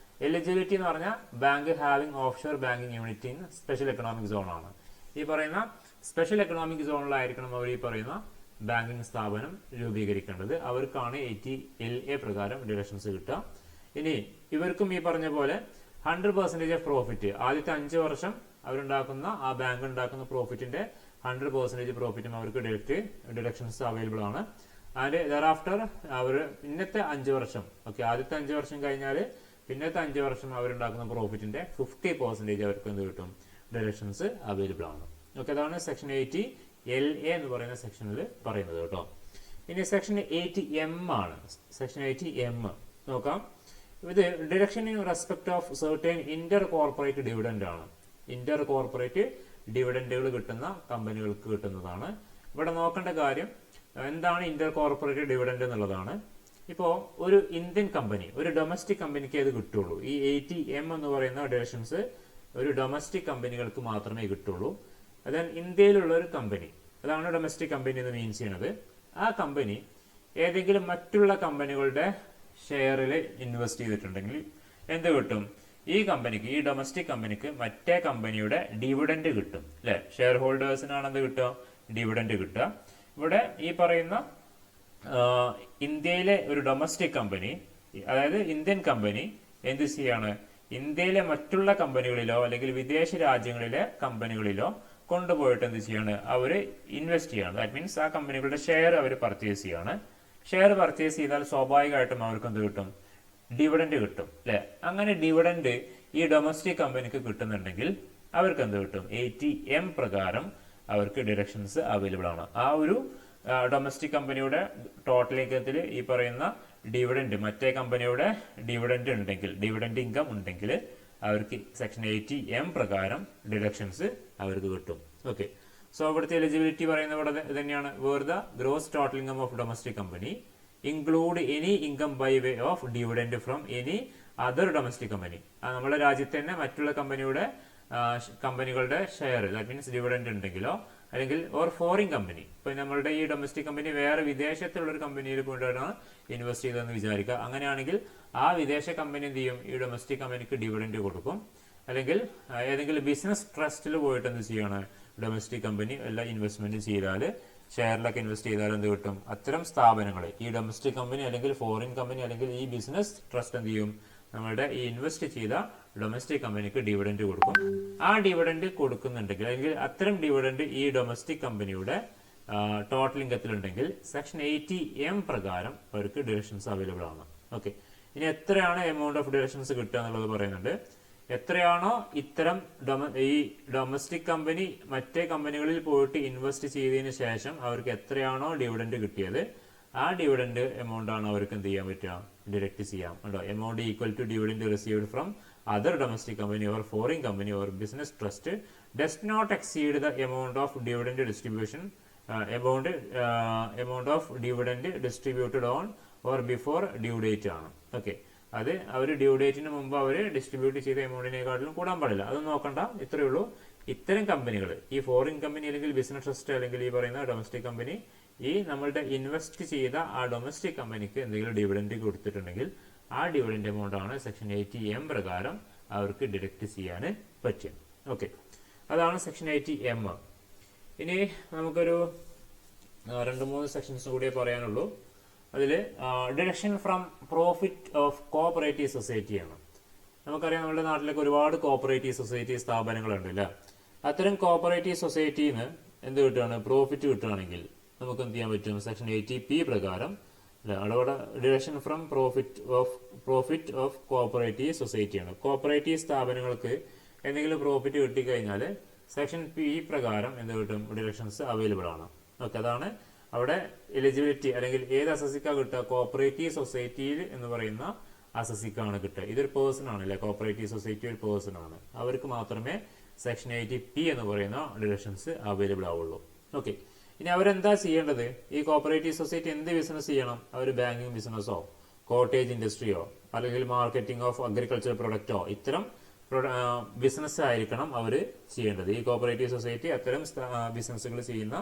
എലിജിബിലിറ്റി എന്ന് പറഞ്ഞാൽ bank having offshore banking unit in special economic zone ആണ്. ഈ പറയുന്ന സ്പെഷ്യൽ എക്കണോമിക് സോണിലായിരിക്കണം അവർ ഈ പറയുന്ന ബാങ്കിങ് സ്ഥാപനം രൂപീകരിക്കേണ്ടത്. അവർക്കാണ് 80LA പ്രകാരം ഡിഡക്ഷൻസ് കിട്ടുക. ഇനി ഇവർക്കും ഈ പറഞ്ഞ പോലെ 100% ഓഫ് പ്രോഫിറ്റ് ആദ്യത്തെ 5 വർഷം അവരുണ്ടാക്കുന്ന ആ ബാങ്ക് ഉണ്ടാക്കുന്ന പ്രോഫിറ്റിന്റെ 100% പ്രോഫിറ്റും അവർക്ക് ഡിഡക്ഷൻസ് അവൈലബിൾ ആണ്. ആൻഡ് ദെറാഫ്റ്റർ അവർ പിന്നത്തെ 5 വർഷം, ഓക്കെ, ആദ്യത്തെ 5 വർഷം കഴിഞ്ഞാൽ പിന്നത്തെ 5 വർഷം അവരുണ്ടാക്കുന്ന പ്രോഫിറ്റിന്റെ 50% അവർക്ക് എന്ത് കിട്ടും, ഡിഡക്ഷൻസ് അവൈലബിൾ ആണ്. ഓക്കെ, അതാണ് സെക്ഷൻ 80LA എന്ന് പറയുന്ന സെക്ഷനിൽ പറയുന്നത് കേട്ടോ. ഇനി സെക്ഷൻ 80M ആണ്. സെക്ഷൻ 80M നോക്കാം. ഇത് deduction in respect of certain Inter corporate dividend ആണ്. ഇന്റർ കോർപ്പറേറ്റ് ഡിവിഡൻഡുകൾ കിട്ടുന്ന കമ്പനികൾക്ക് കിട്ടുന്നതാണ്. ഇവിടെ നോക്കേണ്ട കാര്യം എന്താണ് ഇന്റർ കോർപ്പറേറ്റ് ഡിവിഡൻഡ് എന്നുള്ളതാണ്. ഇപ്പോൾ ഒരു ഇന്ത്യൻ കമ്പനി, ഒരു ഡൊമസ്റ്റിക് കമ്പനിക്ക് അത് കിട്ടുള്ളൂ. ഈ 80M എന്ന് പറയുന്ന ഡിഡക്ഷൻസ് ഒരു ഡൊമസ്റ്റിക് കമ്പനികൾക്ക് മാത്രമേ കിട്ടുള്ളൂ. അതായത് ഇന്ത്യയിലുള്ള ഒരു കമ്പനി, അതാണ് ഡൊമസ്റ്റിക് കമ്പനി എന്ന് മീൻസ് ചെയ്യുന്നത്. ആ കമ്പനി ഏതെങ്കിലും മറ്റുള്ള കമ്പനികളുടെ ഷെയറിൽ ഇൻവെസ്റ്റ് ചെയ്തിട്ടുണ്ടെങ്കിൽ എന്ത് കിട്ടും, ഈ കമ്പനിക്ക്, ഈ ഡൊമസ്റ്റിക് കമ്പനിക്ക് മറ്റേ കമ്പനിയുടെ ഡിവിഡൻഡ് കിട്ടും അല്ലെ. ഷെയർ ഹോൾഡേഴ്സിനാണ് എന്ത് കിട്ടുക, ഡിവിഡൻഡ് കിട്ടുക. ഇവിടെ ഈ പറയുന്ന ഇന്ത്യയിലെ ഒരു ഡൊമസ്റ്റിക് കമ്പനി, അതായത് ഇന്ത്യൻ കമ്പനി എന്ത് ചെയ്യാണ്, ഇന്ത്യയിലെ മറ്റുള്ള കമ്പനികളിലോ അല്ലെങ്കിൽ വിദേശ രാജ്യങ്ങളിലെ കമ്പനികളിലോ കൊണ്ടുപോയിട്ട് എന്ത് ചെയ്യാണ്, അവർ ഇൻവെസ്റ്റ് ചെയ്യാണ്. ദാറ്റ് മീൻസ് ആ കമ്പനികളുടെ ഷെയർ അവർ പർച്ചേസ് ചെയ്യാണ്. ഷെയർ പർച്ചേസ് ചെയ്താൽ സ്വാഭാവികമായിട്ടും അവർക്ക് എന്ത് കിട്ടും, ഡിവിഡൻഡ് കിട്ടും അല്ലെ. അങ്ങനെ ഡിവിഡൻഡ് ഈ ഡൊമസ്റ്റിക് കമ്പനിക്ക് കിട്ടുന്നുണ്ടെങ്കിൽ അവർക്ക് എന്ത് കിട്ടും, 80M പ്രകാരം അവർക്ക് ഡിഡക്ഷൻസ് അവൈലബിൾ ആണ്. ആ ഒരു ഡൊമസ്റ്റിക് കമ്പനിയുടെ ടോട്ടൽ ഇൻകത്തിൽ ഈ പറയുന്ന ഡിവിഡൻഡ്, മറ്റേ കമ്പനിയുടെ ഡിവിഡൻഡ് ഉണ്ടെങ്കിൽ, ഡിവിഡൻഡ് ഇൻകം ഉണ്ടെങ്കിൽ അവർക്ക് സെക്ഷൻ 80M പ്രകാരം ഡിഡക്ഷൻസ് അവർക്ക് കിട്ടും. ഓക്കെ, സോ അവിടുത്തെ എലിജിബിലിറ്റി പറയുന്നത് ഇവിടെ തന്നെയാണ്. Where the gross total income of domestic company include any income by way of dividend from any other domestic company. നമ്മുടെ രാജ്യത്ത് തന്നെ മറ്റുള്ള കമ്പനികളുടെ ഷെയർ, ദാറ്റ് മീൻസ് ഡിവിഡൻഡ് ഉണ്ടെങ്കിലോ അല്ലെങ്കിൽ ഓർ ഫോറിൻ കമ്പനി, ഇപ്പൊ നമ്മളുടെ ഈ ഡൊമസ്റ്റിക് കമ്പനി വേറെ വിദേശത്തുള്ള ഒരു കമ്പനിയിൽ കൊണ്ടാണ് ഇൻവെസ്റ്റ് ചെയ്തതെന്ന് വിചാരിക്കുക. അങ്ങനെയാണെങ്കിൽ ആ വിദേശ കമ്പനി എന്ത് ചെയ്യും, ഈ ഡൊമസ്റ്റിക് കമ്പനിക്ക് ഡിവിഡൻഡ് കൊടുക്കും. അല്ലെങ്കിൽ ഏതെങ്കിലും ബിസിനസ് ട്രസ്റ്റിൽ പോയിട്ട് എന്ത് ചെയ്യാണ് ഡൊമസ്റ്റിക് കമ്പനി എല്ലാം ഇൻവെസ്റ്റ്മെന്റ് ചെയ്താൽ ഷെയറിലൊക്കെ ഇൻവെസ്റ്റ് ചെയ്താൽ എന്ത് കിട്ടും? അത്തരം സ്ഥാപനങ്ങൾ ഈ ഡൊമസ്റ്റിക് കമ്പനി അല്ലെങ്കിൽ ഫോറിൻ കമ്പനി അല്ലെങ്കിൽ ഈ ബിസിനസ് ട്രസ്റ്റ് എന്ത് ചെയ്യും? നമ്മുടെ ഈ ഇൻവെസ്റ്റ് ചെയ്ത ഡൊമസ്റ്റിക് കമ്പനിക്ക് ഡിവിഡൻഡ് കൊടുക്കും. ആ ഡിവിഡൻഡ് കൊടുക്കുന്നുണ്ടെങ്കിൽ അല്ലെങ്കിൽ അത്തരം ഡിവിഡൻഡ് ഈ ഡൊമസ്റ്റിക് കമ്പനിയുടെ ടോട്ടൽ ഇൻകത്തിലുണ്ടെങ്കിൽ സെക്ഷൻ 80M പ്രകാരം അവർക്ക് ഡിഡക്ഷൻസ് അവൈലബിൾ ആണ്. ഓക്കെ, ഇനി എത്രയാണ് എമൗണ്ട് ഓഫ് ഡിഡക്ഷൻസ് കിട്ടുക എന്നുള്ളത് പറയുന്നുണ്ട്. എത്രയാണോ ഇത്തരം ഈ ഡൊമസ്റ്റിക് കമ്പനി മറ്റേ കമ്പനികളിൽ പോയിട്ട് ഇൻവെസ്റ്റ് ചെയ്തതിന് ശേഷം അവർക്ക് എത്രയാണോ ഡിവിഡൻഡ് കിട്ടിയത് ആ ഡിവിഡൻഡ് എമൗണ്ട് ആണ് അവർക്ക് എന്ത് ചെയ്യാൻ പറ്റുക? ഡിഡക്ട് ചെയ്യാം. കേട്ടോ, amount equal to dividend received from other domestic company or foreign company or business trust does not exceed the amount of dividend distribution amount of dividend distributed on or before due date ആണ്. ഓക്കെ, അത് അവർ ഡ്യൂ ഡേറ്റിന് മുമ്പ് അവർ ഡിസ്ട്രിബ്യൂട്ട് ചെയ്ത എമൗണ്ടിനെക്കാട്ടിലും കൂടാൻ പാടില്ല. അത് നോക്കണ്ട, ഇത്രയേ ഉള്ളൂ. ഇത്തരം കമ്പനികൾ ഈ ഫോറിൻ കമ്പനി അല്ലെങ്കിൽ ബിസിനസ് ട്രസ്റ്റ് അല്ലെങ്കിൽ ഈ പറയുന്ന ഡൊമസ്റ്റിക് കമ്പനി ഈ നമ്മളുടെ ഇൻവെസ്റ്റ് ചെയ്ത ആ ഡൊമസ്റ്റിക് കമ്പനിക്ക് എന്തെങ്കിലും ഡിവിഡൻഡ് കൊടുത്തിട്ടുണ്ടെങ്കിൽ ആ ഡിവിഡൻഡ് എമൗണ്ട് ആണ് സെക്ഷൻ 80M പ്രകാരം അവർക്ക് ഡിഡക്ട് ചെയ്യാൻ പറ്റും. ഓക്കെ, അതാണ് സെക്ഷൻ 80M. ഇനി നമുക്കൊരു 2-3 സെക്ഷൻസ് കൂടിയേ പറയാനുള്ളൂ. അതിൽ deduction from profit of cooperative society ആണ്. നമുക്കറിയാം നമ്മുടെ നാട്ടിലൊക്കെ ഒരുപാട് കോഓപ്പറേറ്റീവ് സൊസൈറ്റി സ്ഥാപനങ്ങളുണ്ട് അല്ലേ? അത്തരം കോഓപ്പറേറ്റീവ് സൊസൈറ്റിയിൽ നിന്ന് എന്ത് കിട്ടുകയാണ്? പ്രോഫിറ്റ് കിട്ടുകയാണെങ്കിൽ നമുക്ക് എന്ത് ചെയ്യാൻ പറ്റും? സെക്ഷൻ 80P പ്രകാരം അല്ലെ, അവിടെ deduction from profit of cooperative സൊസൈറ്റിയാണ്. കോഓപ്പറേറ്റീവ് സ്ഥാപനങ്ങൾക്ക് എന്തെങ്കിലും പ്രോഫിറ്റ് കിട്ടിക്കഴിഞ്ഞാൽ സെക്ഷൻ P പ്രകാരം എന്ത് കിട്ടും? ഡിഡക്ഷൻസ് അവൈലബിൾ ആണ്. ഓക്കെ, അതാണ് അവിടെ എലിജിബിലിറ്റി അല്ലെങ്കിൽ ഏത് അസസിക്കാണ് കിട്ടുക? കോഓപ്പറേറ്റീവ് സൊസൈറ്റിയിൽ എന്ന് പറയുന്ന അസസിക്കാണ് കിട്ടുക. ഇതൊരു പേഴ്സൺ ആണ് അല്ലെ, കോഓപ്പറേറ്റീവ് സൊസൈറ്റി ഒരു പേഴ്സൺ ആണ്. അവർക്ക് മാത്രമേ സെക്ഷൻ 80P എന്ന് പറയുന്ന ഡിഡക്ഷൻസ് അവൈലബിൾ ആവുള്ളൂ. ഓക്കെ, ഇനി അവരെന്താ ചെയ്യേണ്ടത്? ഈ കോഓപ്പറേറ്റീവ് സൊസൈറ്റി എന്ത് ബിസിനസ് ചെയ്യണം? അവർ ബാങ്കിങ് ബിസിനസ്സോ കോട്ടേജ് ഇൻഡസ്ട്രിയോ അല്ലെങ്കിൽ മാർക്കറ്റിംഗ് ഓഫ് അഗ്രികൾച്ചർ പ്രൊഡക്റ്റോ ഇത്തരം ബിസിനസ് ആയിരിക്കണം അവർ ചെയ്യേണ്ടത്. ഈ കോഓപ്പറേറ്റീവ് സൊസൈറ്റി അത്തരം ബിസിനസ്സുകൾ ചെയ്യുന്ന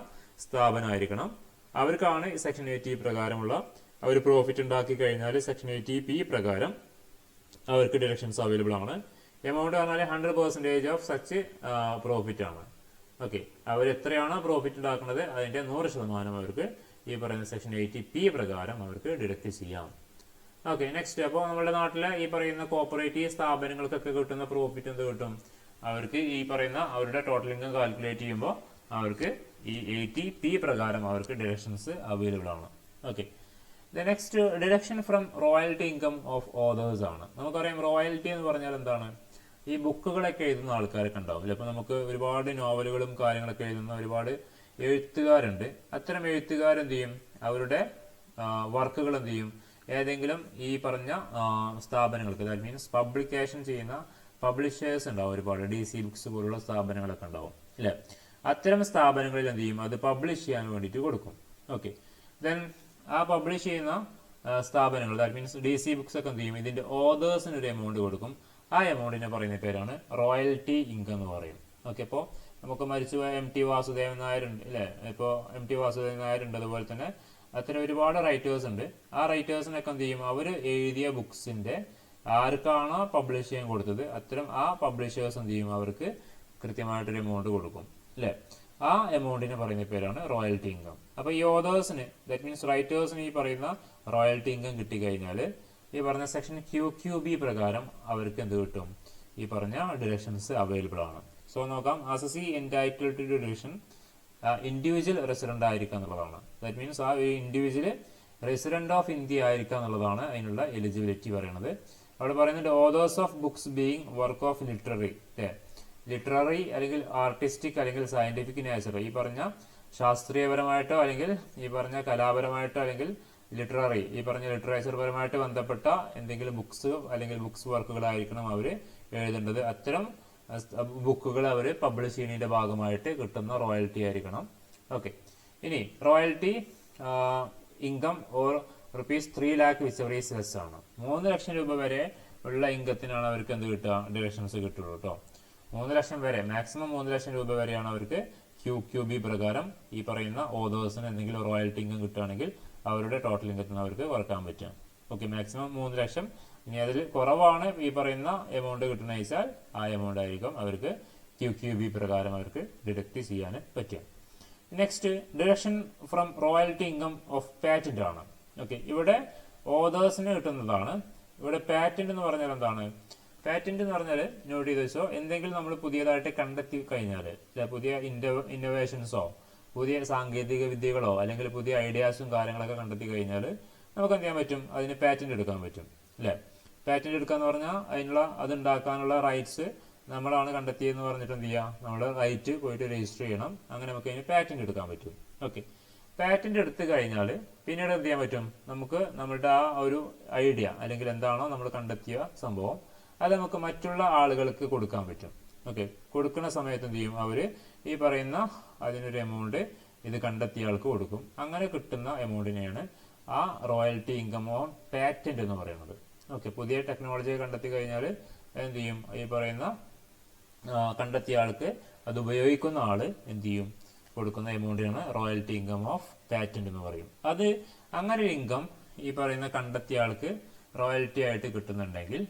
സ്ഥാപനമായിരിക്കണം. അവർക്കാണ് സെക്ഷൻ 80 പ്രകാരമുള്ള അവർ പ്രോഫിറ്റ് ഉണ്ടാക്കി കഴിഞ്ഞാൽ സെക്ഷൻ 80P പ്രകാരം അവർക്ക് ഡിഡക്ഷൻസ് അവൈലബിൾ ആണ്. എമൗണ്ട് പറഞ്ഞാൽ 100% ഓഫ് സച്ച് പ്രോഫിറ്റ് ആണ്. ഓക്കെ, അവർ എത്രയാണോ പ്രോഫിറ്റ് ഉണ്ടാക്കുന്നത് അതിന്റെ 100% അവർക്ക് ഈ പറയുന്ന സെക്ഷൻ 80P പ്രകാരം അവർക്ക് ഡിഡക്ട് ചെയ്യാം. Okay, next. അപ്പോൾ നമ്മുടെ നാട്ടിലെ ഈ പറയുന്ന കോഓപ്പറേറ്റീവ് സ്ഥാപനങ്ങൾക്കൊക്കെ കിട്ടുന്ന പ്രോഫിറ്റ് എന്ത് കിട്ടും? അവർക്ക് ഈ പറയുന്ന അവരുടെ ടോട്ടൽ ഇൻകം കാൽക്കുലേറ്റ് ചെയ്യുമ്പോൾ അവർക്ക് ഈ 80P പ്രകാരം അവർക്ക് ഡിഡക്ഷൻസ് അവൈലബിൾ ആണ്. Okay, next deduction from royalty income of authors ആണ്. നമുക്കറിയാം റോയൽറ്റി എന്ന് പറഞ്ഞാൽ എന്താണ്? ഈ ബുക്കുകളൊക്കെ എഴുതുന്ന ആൾക്കാരൊക്കെ ഉണ്ടാവും അല്ലെ? അപ്പോൾ നമുക്ക് ഒരുപാട് നോവലുകളും കാര്യങ്ങളൊക്കെ എഴുതുന്ന ഒരുപാട് എഴുത്തുകാരുണ്ട്. അത്തരം എഴുത്തുകാരെന്ത് ചെയ്യും? അവരുടെ വർക്കുകൾ എന്ത് ചെയ്യും? ഏതെങ്കിലും ഈ പറഞ്ഞ സ്ഥാപനങ്ങൾക്ക്, ദാറ്റ് മീൻസ് പബ്ലിക്കേഷൻ ചെയ്യുന്ന പബ്ലിഷേഴ്സ് ഉണ്ടാവും ഒരുപാട്, DC ബുക്സ് പോലുള്ള സ്ഥാപനങ്ങളൊക്കെ ഉണ്ടാവും അല്ലെ? അത്തരം സ്ഥാപനങ്ങളിൽ എന്ത് ചെയ്യും? അത് പബ്ലിഷ് ചെയ്യാൻ വേണ്ടിയിട്ട് കൊടുക്കും. ഓക്കെ, ദെൻ ആ പബ്ലിഷ് ചെയ്യുന്ന സ്ഥാപനങ്ങൾ, ദാറ്റ് മീൻസ് DC ബുക്സ് ഒക്കെ എന്ത് ചെയ്യും? ഇതിന്റെ ഓതേഴ്സിന് ഒരു എമൗണ്ട് കൊടുക്കും. ആ എമൗണ്ടിനെ പറയുന്ന പേരാണ് റോയൽറ്റി ഇൻകം എന്ന് പറയും. ഓക്കെ, അപ്പോൾ നമുക്ക് മരിച്ചുപോയ MT വാസുദേവൻ നായരുണ്ട് അല്ലെ? ഇപ്പോൾ MT വാസുദേവൻ നായരുണ്ട്. അതുപോലെ തന്നെ അത്തരം ഒരുപാട് റൈറ്റേഴ്സ് ഉണ്ട്. ആ റൈറ്റേഴ്സിനൊക്കെ എന്ത് ചെയ്യും? അവർ എഴുതിയ ബുക്സിന്റെ ആർക്കാണോ പബ്ലിഷ് ചെയ്യാൻ കൊടുത്തത് അത്തരം ആ പബ്ലിഷേഴ്സ് എന്ത് ചെയ്യും? അവർക്ക് കൃത്യമായിട്ടൊരു എമൗണ്ട് കൊടുക്കും അല്ലെ? ആ എമൗണ്ടിനെ പറയുന്ന പേരാണ് റോയൽറ്റി ഇൻകം. അപ്പൊ ഈ ഓതേഴ്സിന്, ദാറ്റ് മീൻസ് റൈറ്റേഴ്സിന് ഈ പറയുന്ന റോയൽറ്റി ഇൻകം കിട്ടിക്കഴിഞ്ഞാൽ ഈ പറഞ്ഞ സെക്ഷൻ QQB പ്രകാരം അവർക്ക് എന്ത് കിട്ടും? ഈ പറഞ്ഞ ഡിഡക്ഷൻസ് അവൈലബിൾ ആണ്. സോ നോക്കാം, assessee entitled to deduction individual resident ആയിരിക്കുക എന്നുള്ളതാണ്. ദാറ്റ് മീൻസ് ആ ഇൻഡിവിജ്വൽ റെസിഡന്റ് ഓഫ് ഇന്ത്യ ആയിരിക്കുക എന്നുള്ളതാണ് അതിനുള്ള എലിജിബിലിറ്റി പറയുന്നത്. അവിടെ പറയുന്നുണ്ട് authors of books being work of literary അല്ലെങ്കിൽ ആർട്ടിസ്റ്റിക് അല്ലെങ്കിൽ സയന്റിഫിക് നേച്ചർ, ഈ പറഞ്ഞ ശാസ്ത്രീയപരമായിട്ടോ അല്ലെങ്കിൽ ഈ പറഞ്ഞ കലാപരമായിട്ടോ അല്ലെങ്കിൽ ലിറ്റററി, ഈ പറഞ്ഞ ലിറ്ററേച്ചർ പരമായിട്ട് ബന്ധപ്പെട്ട എന്തെങ്കിലും ബുക്സ് അല്ലെങ്കിൽ ബുക്സ് വർക്കുകളായിരിക്കണം അവർ എഴുതേണ്ടത്. അത്തരം ബുക്കുകൾ അവർ പബ്ലിഷ് ചെയ്യുന്നതിന്റെ ഭാഗമായിട്ട് കിട്ടുന്ന റോയൽറ്റി ആയിരിക്കണം. ഓക്കെ, ഇനി royalty income or ₹3 lakh which every cess ആണ്. 3 ലക്ഷം രൂപ വരെ ഉള്ള ഇൻകത്തിനാണ് അവർക്ക് എന്ത് കിട്ടുക? ഡിഡക്ഷൻസ് കിട്ടുള്ളൂ കേട്ടോ. 3 ലക്ഷം വരെ, മാക്സിമം 3 ലക്ഷം രൂപ വരെയാണ് അവർക്ക് QQB പ്രകാരം ഈ പറയുന്ന ഓതേഴ്സിന് എന്തെങ്കിലും റോയൽറ്റി ഇൻകം കിട്ടുകയാണെങ്കിൽ അവരുടെ ടോട്ടൽ ഇൻകത്തിന് അവർക്ക് വർക്കാൻ പറ്റും. ഓക്കെ, മാക്സിമം 3 ലക്ഷം ഇനി അതിൽ കുറവാണ് ഈ പറയുന്ന എമൗണ്ട് കിട്ടുന്ന വെച്ചാൽ ആ എമൗണ്ട് ആയിരിക്കും അവർക്ക് QQB പ്രകാരം അവർക്ക് ഡിഡക്റ്റ് ചെയ്യാൻ പറ്റുക. Next deduction from royalty income of patent ആണ്. ഓക്കെ, ഇവിടെ ഓതേഴ്സിന് കിട്ടുന്നതാണ്. ഇവിടെ പാറ്റന്റ് എന്ന് പറഞ്ഞാൽ എന്താണ്? പാറ്റന്റ് എന്ന് പറഞ്ഞാൽ നോട്ട് ചെയ്ത് വെച്ചോ, എന്തെങ്കിലും നമ്മൾ പുതിയതായിട്ട് കണ്ടെത്തി കഴിഞ്ഞാൽ, പുതിയ ഇന്നോവേഷൻസോ പുതിയ സാങ്കേതിക വിദ്യകളോ അല്ലെങ്കിൽ പുതിയ ഐഡിയാസും കാര്യങ്ങളൊക്കെ കണ്ടെത്തി കഴിഞ്ഞാൽ നമുക്ക് എന്ത് ചെയ്യാൻ പറ്റും? അതിന് പാറ്റന്റ് എടുക്കാൻ പറ്റും അല്ലേ? പാറ്റന്റ് എടുക്കാന്ന് പറഞ്ഞാൽ അതിനുള്ള അതുണ്ടാക്കാനുള്ള റൈറ്റ്സ് നമ്മളാണ് കണ്ടെത്തിയെന്ന് പറഞ്ഞിട്ട് എന്ത് ചെയ്യുക? നമ്മൾ റൈറ്റ് പോയിട്ട് രജിസ്റ്റർ ചെയ്യണം. അങ്ങനെ നമുക്ക് അതിന് പാറ്റന്റ് എടുക്കാൻ പറ്റും. ഓക്കെ, പാറ്റന്റ് എടുത്തു കഴിഞ്ഞാൽ പിന്നീട് എന്ത് ചെയ്യാൻ പറ്റും? നമുക്ക് നമ്മളുടെ ആ ഒരു ഐഡിയ അല്ലെങ്കിൽ എന്താണോ നമ്മൾ കണ്ടെത്തിയ സംഭവം അത് നമുക്ക് മറ്റുള്ള ആളുകൾക്ക് കൊടുക്കാൻ പറ്റും. ഓക്കെ, കൊടുക്കുന്ന സമയത്ത് എന്ത് ചെയ്യും? അവർ ഈ പറയുന്ന അതിനൊരു എമൗണ്ട് ഇത് കണ്ടെത്തിയ ആൾക്ക് കൊടുക്കും. അങ്ങനെ കിട്ടുന്ന എമൗണ്ടിനെയാണ് ആ റോയൽറ്റി ഇൻകം ഓൺ പാറ്റന്റ് എന്ന് പറയുന്നത്. ഓക്കെ, പുതിയ ടെക്നോളജി കണ്ടെത്തി കഴിഞ്ഞാൽ എന്ത് ചെയ്യും? ഈ പറയുന്ന കണ്ടെത്തിയ ആൾക്ക് അത് ഉപയോഗിക്കുന്ന ആള് എന്ത് ചെയ്യും? കൊടുക്കുന്ന എമൗണ്ടിനാണ് റോയൽറ്റി ഇൻകം ഓഫ് പാറ്റന്റ് എന്ന് പറയും. അത് അങ്ങനെ ഒരു ഇൻകം ഈ പറയുന്ന കണ്ടെത്തിയ ആൾക്ക് റോയൽറ്റി ആയിട്ട് കിട്ടുന്നുണ്ടെങ്കിൽ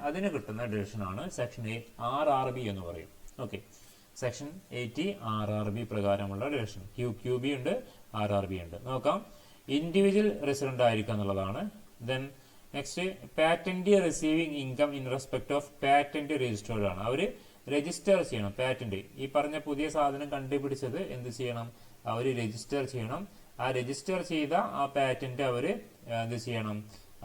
അതിന് കിട്ടുന്ന ഡിഡക്ഷൻ ആണ് സെക്ഷൻ 8 RRB എന്ന് പറയും. ഓക്കെ, സെക്ഷൻ 80 RRB പ്രകാരമുള്ള ഡിഡക്ഷൻ. QQB ഉണ്ട്, RRB ഉണ്ട്. നോക്കാം, ഇൻഡിവിജ്വൽ റെസിഡന്റ് ആയിരിക്കുക എന്നുള്ളതാണ്. Then next patent receiving income in respect of patent registered ആണ്. അവർ രജിസ്റ്റർ ചെയ്യണം. പാറ്റന്റ് ഈ പറഞ്ഞ പുതിയ സാധനം കണ്ടുപിടിച്ചത് എന്ത് ചെയ്യണം? അവർ രജിസ്റ്റർ ചെയ്യണം. ആ രജിസ്റ്റർ ചെയ്ത ആ പാറ്റന്റ് അവര് എന്ത് ചെയ്യണം?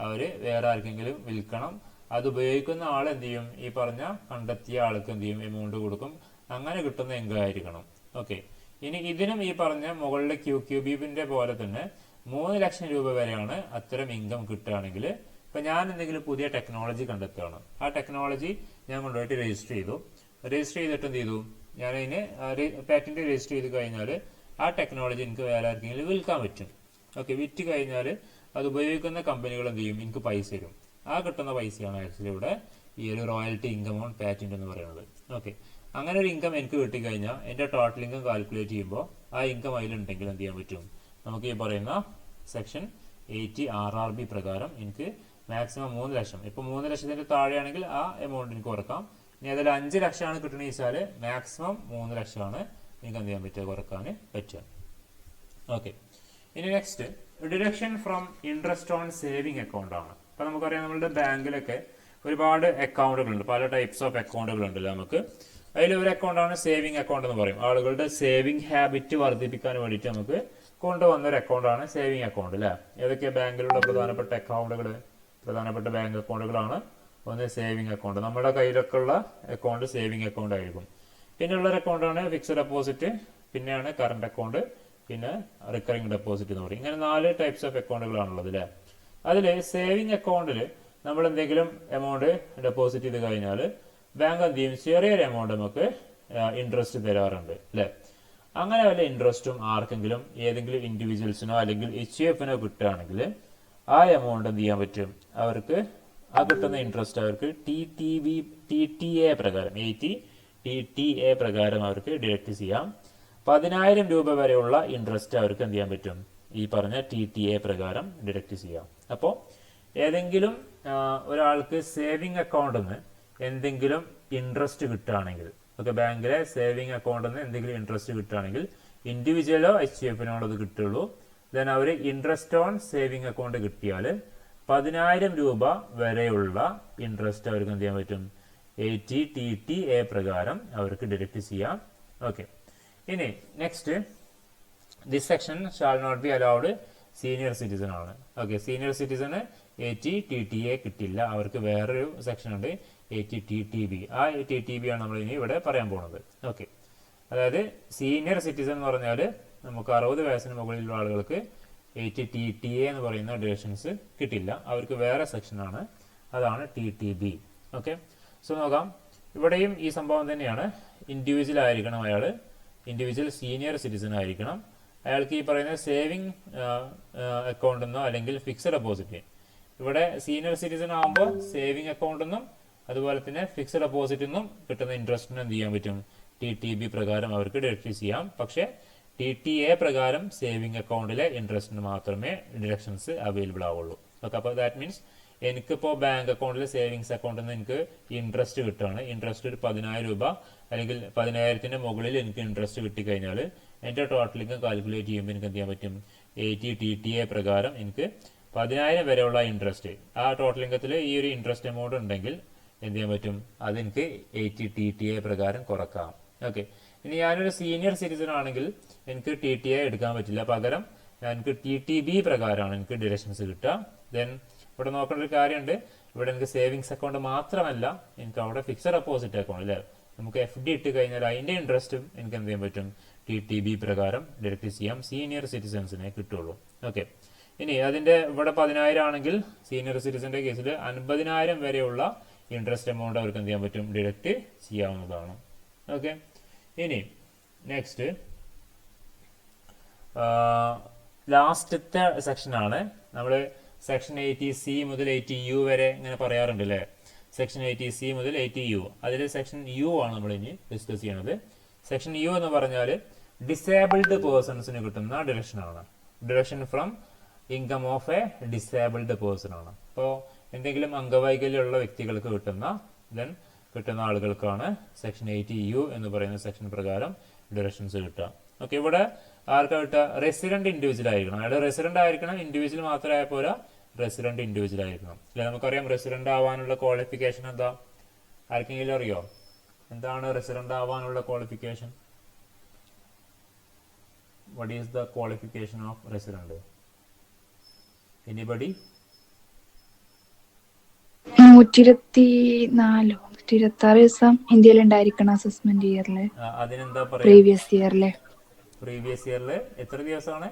അവര് വേറെ ആർക്കെങ്കിലും വിൽക്കണം. അത് ഉപയോഗിക്കുന്ന ആൾ എന്ത് ചെയ്യും? ഈ പറഞ്ഞ കണ്ടെത്തിയ ആൾക്ക് എന്ത് ചെയ്യും? എമൗണ്ട് കൊടുക്കും. അങ്ങനെ കിട്ടുന്ന ഇൻകം ആയിരിക്കണം. ഓക്കെ, ഇനി ഇതിനും ഈ പറഞ്ഞ മുകളിലെ QQBന്റെ പോലെ തന്നെ 3 ലക്ഷം രൂപ വരെയാണ് അത്തരം ഇൻകം കിട്ടുകയാണെങ്കിൽ. ഇപ്പൊ ഞാൻ എന്തെങ്കിലും പുതിയ ടെക്നോളജി കണ്ടെത്തുകയാണ്. ആ ടെക്നോളജി ഞാൻ കൊണ്ടുപോയിട്ട് രജിസ്റ്റർ ചെയ്തു. രജിസ്റ്റർ ചെയ്തിട്ട് എന്ത് ചെയ്തു? ഞാൻ അതിന് പാറ്റന്റ് രജിസ്റ്റർ ചെയ്ത് കഴിഞ്ഞാൽ ആ ടെക്നോളജി എനിക്ക് വേറെ ആർക്കെങ്കിലും വിൽക്കാൻ പറ്റും. ഓക്കെ, വിറ്റ് കഴിഞ്ഞാൽ അത് ഉപയോഗിക്കുന്ന കമ്പനികൾ എന്ത് ചെയ്യും? എനിക്ക് പൈസ തരും. ആ കിട്ടുന്ന പൈസയാണ് ആക്ച്വലി ഇവിടെ ഈ ഒരു റോയൽറ്റി ഇൻകം ഓൺ പാറ്റന്റ് എന്ന് പറയുന്നത്. ഓക്കെ, അങ്ങനെ ഒരു ഇൻകം എനിക്ക് കിട്ടിക്കഴിഞ്ഞാൽ എന്റെ ടോട്ടൽ ഇൻകം കാൽക്കുലേറ്റ് ചെയ്യുമ്പോൾ ആ ഇൻകം അതിലുണ്ടെങ്കിൽ എന്ത് ചെയ്യാൻ പറ്റും? നമുക്ക് ഈ പറയുന്ന സെക്ഷൻ 80 RRB പ്രകാരം എനിക്ക് മാക്സിമം 3 ലക്ഷം. ഇപ്പൊ 3 ലക്ഷത്തിന്റെ താഴെയാണെങ്കിൽ ആ എമൗണ്ട് എനിക്ക് കുറക്കാം. ഇനി അതിൽ 5 ലക്ഷമാണ് കിട്ടണമെന്ന് വെച്ചാൽ മാക്സിമം 3 ലക്ഷമാണ് എനിക്ക് എന്ത് ചെയ്യാൻ പറ്റുക? കുറക്കാൻ പറ്റുക. ഓക്കെ, ഇനി next deduction from interest on saving account ആണ്. അപ്പൊ നമുക്കറിയാം നമ്മളുടെ ബാങ്കിലൊക്കെ ഒരുപാട് അക്കൗണ്ടുകളുണ്ട്, പല ടൈപ്സ് ഓഫ് അക്കൗണ്ടുകൾ ഉണ്ടല്ലോ നമുക്ക്. അതിൽ ഒരു അക്കൗണ്ടാണ് സേവിംഗ് അക്കൗണ്ട് എന്ന് പറയും. ആളുകളുടെ സേവിംഗ് ഹാബിറ്റ് വർദ്ധിപ്പിക്കാൻ വേണ്ടിയിട്ട് നമുക്ക് കൊണ്ടുവന്ന ഒരു അക്കൗണ്ടാണ് സേവിംഗ് അക്കൗണ്ട് അല്ലെ? ഏതൊക്കെ ബാങ്കിലുള്ള പ്രധാനപ്പെട്ട അക്കൗണ്ടുകൾ, പ്രധാനപ്പെട്ട ബാങ്ക് അക്കൗണ്ടുകളാണ്? ഒന്ന് സേവിംഗ് അക്കൗണ്ട്, നമ്മുടെ കയ്യിലൊക്കെ ഉള്ള അക്കൗണ്ട് സേവിംഗ് അക്കൗണ്ട് ആയിരിക്കും. പിന്നെ ഉള്ളൊരു അക്കൗണ്ടാണ് ഫിക്സഡ് ഡെപ്പോസിറ്റ്, പിന്നെയാണ് കറണ്ട് അക്കൗണ്ട്, പിന്നെ റിക്കറിംഗ് ഡെപ്പോസിറ്റ് എന്ന് പറയും. ഇങ്ങനെ 4 ടൈപ്സ് ഓഫ് അക്കൗണ്ടുകളാണുള്ളത് അല്ലെ? അതിൽ സേവിംഗ് അക്കൗണ്ടിൽ നമ്മൾ എന്തെങ്കിലും എമൗണ്ട് ഡെപ്പോസിറ്റ് ചെയ്ത് കഴിഞ്ഞാൽ ബാങ്ക് എന്ത് ചെയ്യും? ചെറിയൊരു എമൗണ്ട് നമുക്ക് ഇൻട്രസ്റ്റ് തരാറുണ്ട് അല്ലെ? അങ്ങനെ വല്ല ഇൻട്രസ്റ്റും ആർക്കെങ്കിലും ഏതെങ്കിലും ഇൻഡിവിജ്വൽസിനോ അല്ലെങ്കിൽ HUFനോ കിട്ടുകയാണെങ്കിൽ ആ എമൗണ്ട് എന്ത് ചെയ്യാൻ പറ്റും? അവർക്ക് ആ കിട്ടുന്ന ഇൻട്രസ്റ്റ് അവർക്ക് TTA പ്രകാരം 80 TTA പ്രകാരം അവർക്ക് ഡിഡക്ട് ചെയ്യാം. 10,000 രൂപ വരെയുള്ള ഇൻട്രസ്റ്റ് അവർക്ക് എന്ത് ചെയ്യാൻ പറ്റും? ഈ പറഞ്ഞ TTA പ്രകാരം ഡിഡക്ട് ചെയ്യാം. അപ്പോൾ ഏതെങ്കിലും ഒരാൾക്ക് സേവിംഗ് അക്കൗണ്ടിൽ നിന്ന് എന്തെങ്കിലും ഇൻട്രസ്റ്റ് കിട്ടുകയാണെങ്കിൽ, ഓക്കെ, ബാങ്കിലെ സേവിംഗ് അക്കൗണ്ടിൽ നിന്ന് എന്തെങ്കിലും ഇൻട്രസ്റ്റ് കിട്ടുകയാണെങ്കിൽ ഇൻഡിവിജ്വലോ HUFനോ അത് കിട്ടുള്ളൂ. ദെൻ അവർ ഇൻട്രസ്റ്റ് ഓൺ സേവിംഗ് അക്കൗണ്ട് കിട്ടിയാൽ 10,000 രൂപ വരെയുള്ള ഇൻട്രസ്റ്റ് അവർക്ക് എന്ത് ചെയ്യാൻ പറ്റും? 80 TTA പ്രകാരം അവർക്ക് ഡിഡക്ട് ചെയ്യാം. ഓക്കെ, ഇനി next this section shall not be allowed senior citizen ആണ്. ഓക്കെ, സീനിയർ സിറ്റിസണ് 80 TTA കിട്ടില്ല. അവർക്ക് വേറൊരു സെക്ഷൻ ഉണ്ട് 80 TTB. ആ TTB ആണ് നമ്മൾ ഇനി ഇവിടെ പറയാൻ പോകുന്നത്. ഓക്കെ, അതായത് സീനിയർ സിറ്റിസൺ എന്ന് പറഞ്ഞാൽ നമുക്ക് 60 വയസ്സിന് മുകളിലുള്ള ആളുകൾക്ക് 80 TTA എന്ന് പറയുന്ന ഡിഡക്ഷൻസ് കിട്ടില്ല. അവർക്ക് വേറെ സെക്ഷനാണ്, അതാണ് TTB. ഓക്കെ, സോ നോക്കാം, ഇവിടെയും ഈ സംഭവം തന്നെയാണ്. ഇൻഡിവിജ്വൽ ആയിരിക്കണം അയാൾ, ഇൻഡിവിജ്വൽ സീനിയർ സിറ്റിസൺ ആയിരിക്കണം. അയാൾക്ക് ഈ പറയുന്ന സേവിംഗ് അക്കൗണ്ടിൽ നിന്നോ അല്ലെങ്കിൽ ഫിക്സഡ് ഡെപ്പോസിറ്റ്, ഇവിടെ സീനിയർ സിറ്റിസൺ ആകുമ്പോൾ സേവിംഗ് അക്കൗണ്ടിൽ നിന്നും അതുപോലെ തന്നെ ഫിക്സഡ് ഡെപ്പോസിറ്റിൽ നിന്നും കിട്ടുന്ന ഇൻട്രസ്റ്റിന് എന്ത് ചെയ്യാൻ പറ്റും? TTB പ്രകാരം അവർക്ക് ഡിഡക്ട് ചെയ്യാം. പക്ഷേ TTA പ്രകാരം സേവിംഗ് അക്കൗണ്ടിലെ ഇൻട്രസ്റ്റിന് മാത്രമേ ഡിഡക്ഷൻസ് അവൈലബിൾ ആവുള്ളൂ. ഓക്കെ, അപ്പോൾ ദാറ്റ് മീൻസ് എനിക്കിപ്പോൾ ബാങ്ക് അക്കൗണ്ടിൽ സേവിങ്സ് അക്കൗണ്ടിൽ നിന്ന് എനിക്ക് ഇൻട്രസ്റ്റ് കിട്ടുകയാണ്. ഇൻട്രസ്റ്റ് ഒരു 10,000 രൂപ അല്ലെങ്കിൽ 10,000-ന്റെ മുകളിൽ എനിക്ക് ഇൻട്രസ്റ്റ് കിട്ടിക്കഴിഞ്ഞാൽ എൻ്റെ ടോട്ടൽ ഇൻകം കാൽക്കുലേറ്റ് ചെയ്യുമ്പോൾ എനിക്ക് എന്ത് ചെയ്യാൻ പറ്റും? 80 TTA പ്രകാരം എനിക്ക് 10,000 വരെയുള്ള ഇൻട്രസ്റ്റ്, ആ ടോട്ടൽ ഇൻകത്തിൽ ഈ ഒരു ഇൻട്രസ്റ്റ് എമൗണ്ട് ഉണ്ടെങ്കിൽ എന്ത് ചെയ്യാൻ പറ്റും? അതെനിക്ക് 80 TTA പ്രകാരം കുറക്കാം. ഓക്കെ, ഇനി ഞാനൊരു സീനിയർ സിറ്റിസൺ ആണെങ്കിൽ എനിക്ക് TTA എടുക്കാൻ പറ്റില്ല, പകരം എനിക്ക് TTB പ്രകാരമാണ് എനിക്ക് ഡിഡക്ഷൻസ് കിട്ടുക. ദെൻ ഇവിടെ നോക്കേണ്ട ഒരു കാര്യമുണ്ട്, ഇവിടെ എനിക്ക് സേവിങ്സ് അക്കൗണ്ട് മാത്രമല്ല, എനിക്ക് അവിടെ ഫിക്സഡ് ഡെപ്പോസിറ്റ് അക്കൗണ്ട് അല്ലേ, നമുക്ക് FD ഇട്ട് കഴിഞ്ഞാൽ അതിൻ്റെ ഇൻട്രസ്റ്റും എനിക്ക് എന്ത് ചെയ്യാൻ പറ്റും? TTB പ്രകാരം ഡയറക്റ്റ് ചെയ്യാം. സീനിയർ സിറ്റിസൺസിനെ കിട്ടുള്ളൂ. ഓക്കെ, ഇനി അതിൻ്റെ ഇവിടെ 10,000 ആണെങ്കിൽ സീനിയർ സിറ്റിസന്റെ കേസിൽ 50,000 വരെയുള്ള ഇൻട്രസ്റ്റ് എമൗണ്ട് അവർക്ക് എന്ത് ചെയ്യാൻ പറ്റും? ഡിഡക്റ്റ് ചെയ്യാവുന്നതാണ്. ഓക്കെ, ഇനി നെക്സ്റ്റ് ലാസ്റ്റത്തെ സെക്ഷനാണ്. നമ്മൾ സെക്ഷൻ 80C മുതൽ 80U വരെ ഇങ്ങനെ പറയാറുണ്ട് അല്ലേ? സെക്ഷൻ 80C മുതൽ 80U, അതിൽ സെക്ഷൻ U ആണ് നമ്മൾ ഇനി ഡിസ്കസ് ചെയ്യണത്. സെക്ഷൻ U എന്ന് പറഞ്ഞാൽ ഡിസേബിൾഡ് പേഴ്സൺസിന് കിട്ടുന്ന ഡിഡക്ഷനാണ്. Deduction from income of a disabled person ആണ്. അപ്പോൾ എന്തെങ്കിലും അംഗവൈകല്യമുള്ള വ്യക്തികൾക്ക് കിട്ടുന്ന ആളുകൾക്കാണ് സെക്ഷൻ 80U എന്ന് പറയുന്ന സെക്ഷൻ പ്രകാരം ഡിഡക്ഷൻസ് കിട്ടുക. ഓക്കെ, ഇവിടെ ആർക്കാ കിട്ടുക? റെസിഡന്റ് ഇൻഡിവിജ്വൽ ആയിരിക്കണം. അയാൾ റെസിഡന്റ് ആയിരിക്കണം, ഇൻഡിവിജ്വൽ മാത്രമായ പോരാ, റെസിഡന്റ് ഇൻഡിവിജ്വൽ ആയിരിക്കണം. അല്ലെ, നമുക്കറിയാം റെസിഡന്റ് ആവാനുള്ള ക്വാളിഫിക്കേഷൻ എന്താ? ആർക്കെങ്കിലും അറിയോ എന്താണ് റെസിഡന്റ് ആവാനുള്ള qualification? What is the qualification of resident? Anybody? 126 ദിവസം ഇന്ത്യയിൽ ഉണ്ടായിരിക്കണം അസസ്മെന്റ് ഇയറില്. അതിനെന്താ പറയാ? പ്രീവിയസ് ഇയറില് എത്ര ദിവസമാണ്?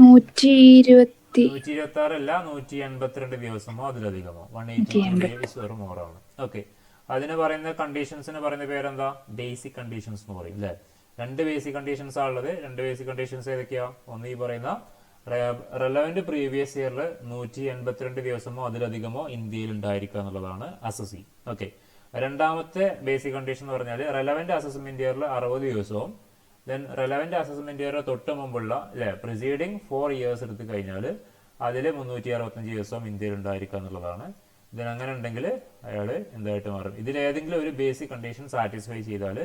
126 അല്ല, 182 ദിവസമോ അതിലധികമോ. 182 days or more ആണ്. ഓക്കെ, അതിന് പറയുന്ന കണ്ടീഷൻസിന് പറയുന്ന പേരെന്താ? ബേസിക് കണ്ടീഷൻസ് എന്ന് പറയും അല്ലെ? 2 ബേസിക് കണ്ടീഷൻസ് ആണുള്ളത്. 2 ബേസിക് കണ്ടീഷൻസ് ഏതൊക്കെയാ? ഒന്ന് ഈ പറയുന്ന റെലവന്റ് പ്രീവിയസ് ഇയറിൽ 182 ദിവസമോ അതിലധികമോ ഇന്ത്യയിൽ ഉണ്ടായിരിക്കുക എന്നുള്ളതാണ് അസസി. ഓക്കെ, രണ്ടാമത്തെ ബേസിക് കണ്ടീഷൻ എന്ന് പറഞ്ഞാൽ റെലവന്റ് അസസ്മെന്റ് ഇയറിൽ 60 ദിവസവും ദെൻ റെലവന്റ് അസസ്മെന്റ് ഇയർ തൊട്ട് മുമ്പുള്ള അല്ലെ പ്രിസീഡിങ് 4 years എടുത്തു കഴിഞ്ഞാൽ അതിൽ 365 ദിവസവും ഇന്ത്യയിൽ ഉണ്ടായിരിക്കുക എന്നുള്ളതാണ്. ദെൻ അങ്ങനെ ഉണ്ടെങ്കിൽ അയാൾ എന്തായിട്ട് മാറും? ഇതിലേതെങ്കിലും ഒരു ബേസിക് കണ്ടീഷൻ സാറ്റിസ്ഫൈ ചെയ്താൽ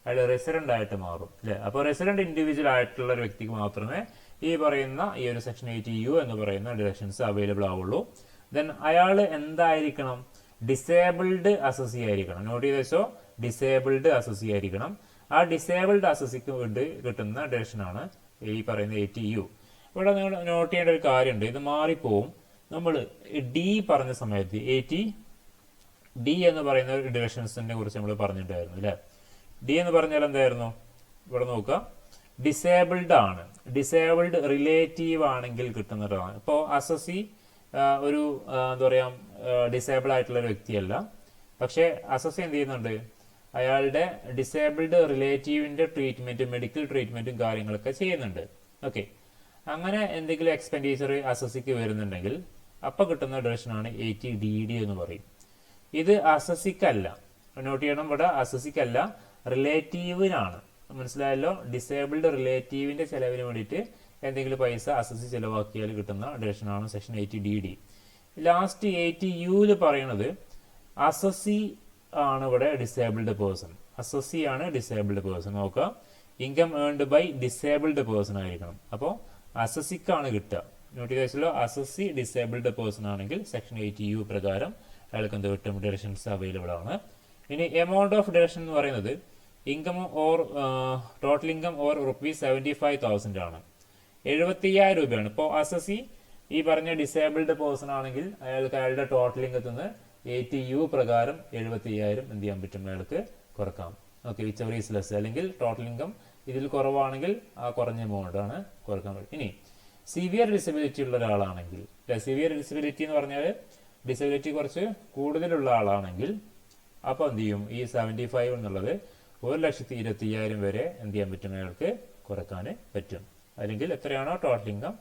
അയാൾ റെസിഡന്റ് ആയിട്ട് മാറും അല്ലെ? അപ്പോൾ റെസിഡന്റ് ഇൻഡിവിജ്വൽ ആയിട്ടുള്ള ഒരു വ്യക്തിക്ക് മാത്രമേ ഈ പറയുന്ന ഈ ഒരു സെക്ഷൻ 80U എന്ന് പറയുന്ന ഡിഡക്ഷൻസ് അവൈലബിൾ ആവുള്ളൂ. ദെൻ അയാൾ എന്തായിരിക്കണം? ഡിസേബിൾഡ് അസസി ആയിരിക്കണം. നോട്ട് ചെയ്ത് വെച്ചോ, ഡിസേബിൾഡ് അസസി ആയിരിക്കണം. ആ ഡിസേബിൾഡ് അസസിക്ക് വേണ്ടി കിട്ടുന്ന ഡിഡക്ഷനാണ് ഈ പറയുന്ന 80U. ഇവിടെ നിങ്ങൾ നോട്ട് ചെയ്യേണ്ട ഒരു കാര്യമുണ്ട്, ഇത് മാറിപ്പോവും. നമ്മൾ ഡി പറഞ്ഞ സമയത്ത് 80D എന്ന് പറയുന്ന ഡിഡക്ഷൻസിനെ കുറിച്ച് നമ്മൾ പറഞ്ഞിട്ടായിരുന്നു അല്ലെ? ഡി എന്ന് പറഞ്ഞാൽ എന്തായിരുന്നു? ഇവിടെ നോക്കുക, ഡിസേബിൾഡ് ആണ്. ഡിസേബിൾഡ് റിലേറ്റീവ് ആണെങ്കിൽ കിട്ടുന്നതാണ്. ഇപ്പോൾ അസസി ഒരു എന്താ പറയാ ഡിസേബിൾ ആയിട്ടുള്ള ഒരു വ്യക്തിയല്ല, പക്ഷേ അസസി എന്ത് ചെയ്യുന്നുണ്ട്? അയാളുടെ ഡിസേബിൾഡ് റിലേറ്റീവിന്റെ ട്രീറ്റ്മെന്റും മെഡിക്കൽ ട്രീറ്റ്മെന്റും കാര്യങ്ങളൊക്കെ ചെയ്യുന്നുണ്ട്. ഓക്കെ, അങ്ങനെ എന്തെങ്കിലും എക്സ്പെൻഡിച്ചർ അസസിക്ക് വരുന്നുണ്ടെങ്കിൽ അപ്പൊ കിട്ടുന്ന ഡിഡക്ഷനാണ് 80DD എന്ന് പറയും. ഇത് അസസിക്കല്ല, നോട്ട് ചെയ്യണം, ഇവിടെ അസസിക്കല്ല, റിലേറ്റീവിനാണ്. മനസ്സിലായല്ലോ? ഡിസേബിൾഡ് റിലേറ്റീവിന്റെ ചെലവിന് വേണ്ടിയിട്ട് എന്തെങ്കിലും പൈസ അസസി ചെലവാക്കിയാൽ കിട്ടുന്ന ഡിഡക്ഷനാണ് സെക്ഷൻ 80DD. ലാസ്റ്റ് 80U പറയുന്നത് അസസി ആണ് ഇവിടെ ഡിസേബിൾഡ് പേഴ്സൺ. അസസി ആണ് ഡിസേബിൾഡ് പേഴ്സൺ. നോക്കുക, income earned by disabled person ആയിരിക്കണം. അപ്പോൾ അസസിക്കാണ് കിട്ടുക. നോട്ടിഫിക്കേഷനിലോ അസസി ഡിസേബിൾഡ് പേഴ്സൺ ആണെങ്കിൽ സെക്ഷൻ 80U പ്രകാരം അയാൾക്ക് എന്ത് കിട്ടും? ഡിഡക്ഷൻസ് അവൈലബിൾ ആണ്. ഇനി എമൗണ്ട് ഓഫ് ഡിഡക്ഷൻ എന്ന് പറയുന്നത് income or total income or ₹75,000 ആണ്. 75,000 രൂപയാണ്. ഇപ്പോൾ അസസി ഈ പറഞ്ഞ ഡിസേബിൾഡ് പേഴ്സൺ ആണെങ്കിൽ അയാൾക്ക് അയാളുടെ ടോട്ടൽ ഇൻകത്തിൽ നിന്ന് 80U പ്രകാരം 75,000 എന്ത് ചെയ്യാൻ പറ്റും? അയാൾക്ക് കുറക്കാം. Okay, whichever is less. അല്ലെങ്കിൽ ടോട്ടൽ ഇൻകം ഇതിൽ കുറവാണെങ്കിൽ ആ കുറഞ്ഞ എമൗണ്ട് ആണ് കുറക്കാൻ പറ്റും. ഇനി സിവിയർ ഡിസബിലിറ്റി ഉള്ള ഒരാളാണെങ്കിൽ, സിവിയർ ഡിസബിലിറ്റി എന്ന് പറഞ്ഞാൽ ഡിസബിലിറ്റി കുറച്ച് കൂടുതലുള്ള ആളാണെങ്കിൽ അപ്പോൾ എന്ത് ചെയ്യും? ഈ 75 എന്നുള്ളത് 1,20,000 വരെ എന്ത് ചെയ്യാൻ പറ്റും? അയാൾക്ക് കുറക്കാൻ പറ്റും. അല്ലെങ്കിൽ എത്രയാണോ ടോട്ടൽ ഇൻകം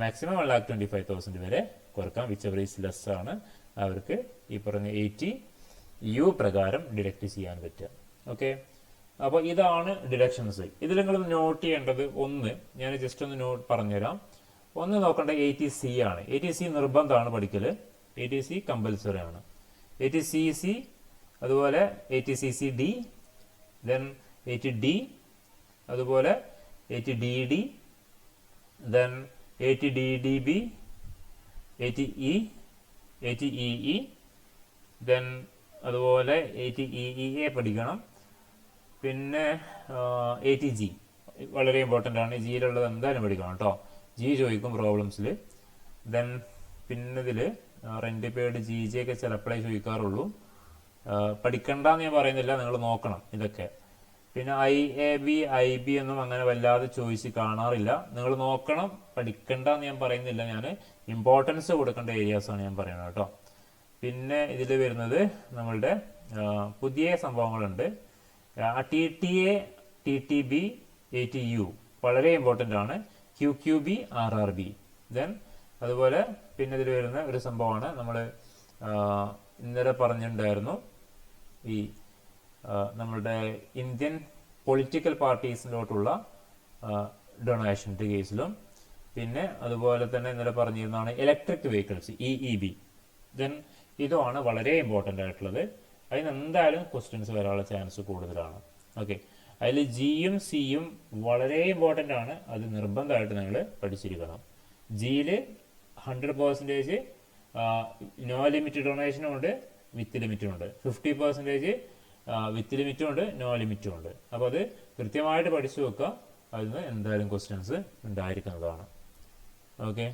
മാക്സിമം 1,25,000 വരെ കുറക്കാം. വിച്ച് എവർ ഈസ് ലെസ് ആണ് അവർക്ക് ഈ പറഞ്ഞ 80U പ്രകാരം ഡിഡക്റ്റ് ചെയ്യാൻ പറ്റുക. ഓക്കെ, അപ്പോൾ ഇതാണ് ഡിഡക്ഷൻസ്. ഇതിൽ നിങ്ങൾ നോട്ട് ചെയ്യേണ്ടത് ഒന്ന് ഞാൻ ജസ്റ്റ് ഒന്ന് പറഞ്ഞുതരാം. ഒന്ന് നോക്കേണ്ട ATC ആണ്. ATC നിർബന്ധമാണ് പഠിക്കൽ. ATC കമ്പൽസറി ആണ്. ATCC, അതുപോലെ ATCCD, ദെൻ ATD, അതുപോലെ ATDD, then ATDDB, ATE, ATEE, then അതുപോലെ ATEEA പഠിക്കണം. പിന്നെ ATG വളരെ ഇമ്പോർട്ടൻ്റ് ആണ്. ജിയിലുള്ളത് എന്തായാലും പഠിക്കണം കേട്ടോ. ജി ചോദിക്കും പ്രോബ്ലംസിൽ. ദെൻ പിന്നെ ഇതിൽ റെൻ്റ് പെയ്ഡ് GJ ഒക്കെ ചിലപ്പോഴേ ചോദിക്കാറുള്ളൂ. പഠിക്കണ്ടെന്ന് ഞാൻ പറയുന്നില്ല, നിങ്ങൾ നോക്കണം ഇതൊക്കെ. പിന്നെ IAB IB ഒന്നും അങ്ങനെ വല്ലാതെ ചോദിച്ച് കാണാറില്ല. നിങ്ങൾ നോക്കണം, പഠിക്കണ്ടെന്ന് ഞാൻ പറയുന്നില്ല. ഞാൻ ഇമ്പോർട്ടൻസ് കൊടുക്കേണ്ട ഏരിയാസാണ് ഞാൻ പറയുന്നത് കേട്ടോ. പിന്നെ ഇതിൽ വരുന്നത് നമ്മളുടെ പുതിയ സംഭവങ്ങളുണ്ട്. TTA, TTB, ATU വളരെ ഇമ്പോർട്ടൻ്റ് ആണ്. QQB, RRB. ദെൻ അതുപോലെ പിന്നെ ഇതിൽ വരുന്ന ഒരു സംഭവമാണ്, നമ്മൾ ഇന്നലെ പറഞ്ഞിട്ടുണ്ടായിരുന്നു, ഈ നമ്മളുടെ ഇന്ത്യൻ പൊളിറ്റിക്കൽ പാർട്ടീസിലോട്ടുള്ള ഡൊണേഷൻ്റെ കേസിലും. പിന്നെ അതുപോലെ തന്നെ ഇന്നലെ പറഞ്ഞിരുന്നതാണ് ഇലക്ട്രിക് വെഹിക്കിൾസ്, EEB. ദെൻ ഇതുമാണ് വളരെ ഇമ്പോർട്ടൻ്റ് ആയിട്ടുള്ളത്. അതിന് എന്തായാലും ക്വസ്റ്റ്യൻസ് വരാനുള്ള ചാൻസ് കൂടുതലാണ്. ഓക്കെ, അതിൽ ജിയും സിയും വളരെ ഇമ്പോർട്ടൻ്റ് ആണ്. അത് നിർബന്ധമായിട്ട് നിങ്ങൾ പഠിച്ചിരിക്കണം. ജിയിൽ 100% നോ ലിമിറ്റ് ഡൊണേഷനും ഉണ്ട്, വിത്ത് ലിമിറ്റും ഉണ്ട്. 50% വിത്ത് ലിമിറ്റും ഉണ്ട്, നോ ലിമിറ്റും ഉണ്ട്. അപ്പോൾ അത് കൃത്യമായിട്ട് പഠിച്ചു വെക്കുക. അതിന് എന്തായാലും ക്വസ്റ്റ്യൻസ് ഉണ്ടായിരിക്കുന്നതാണ്. ഓക്കെ.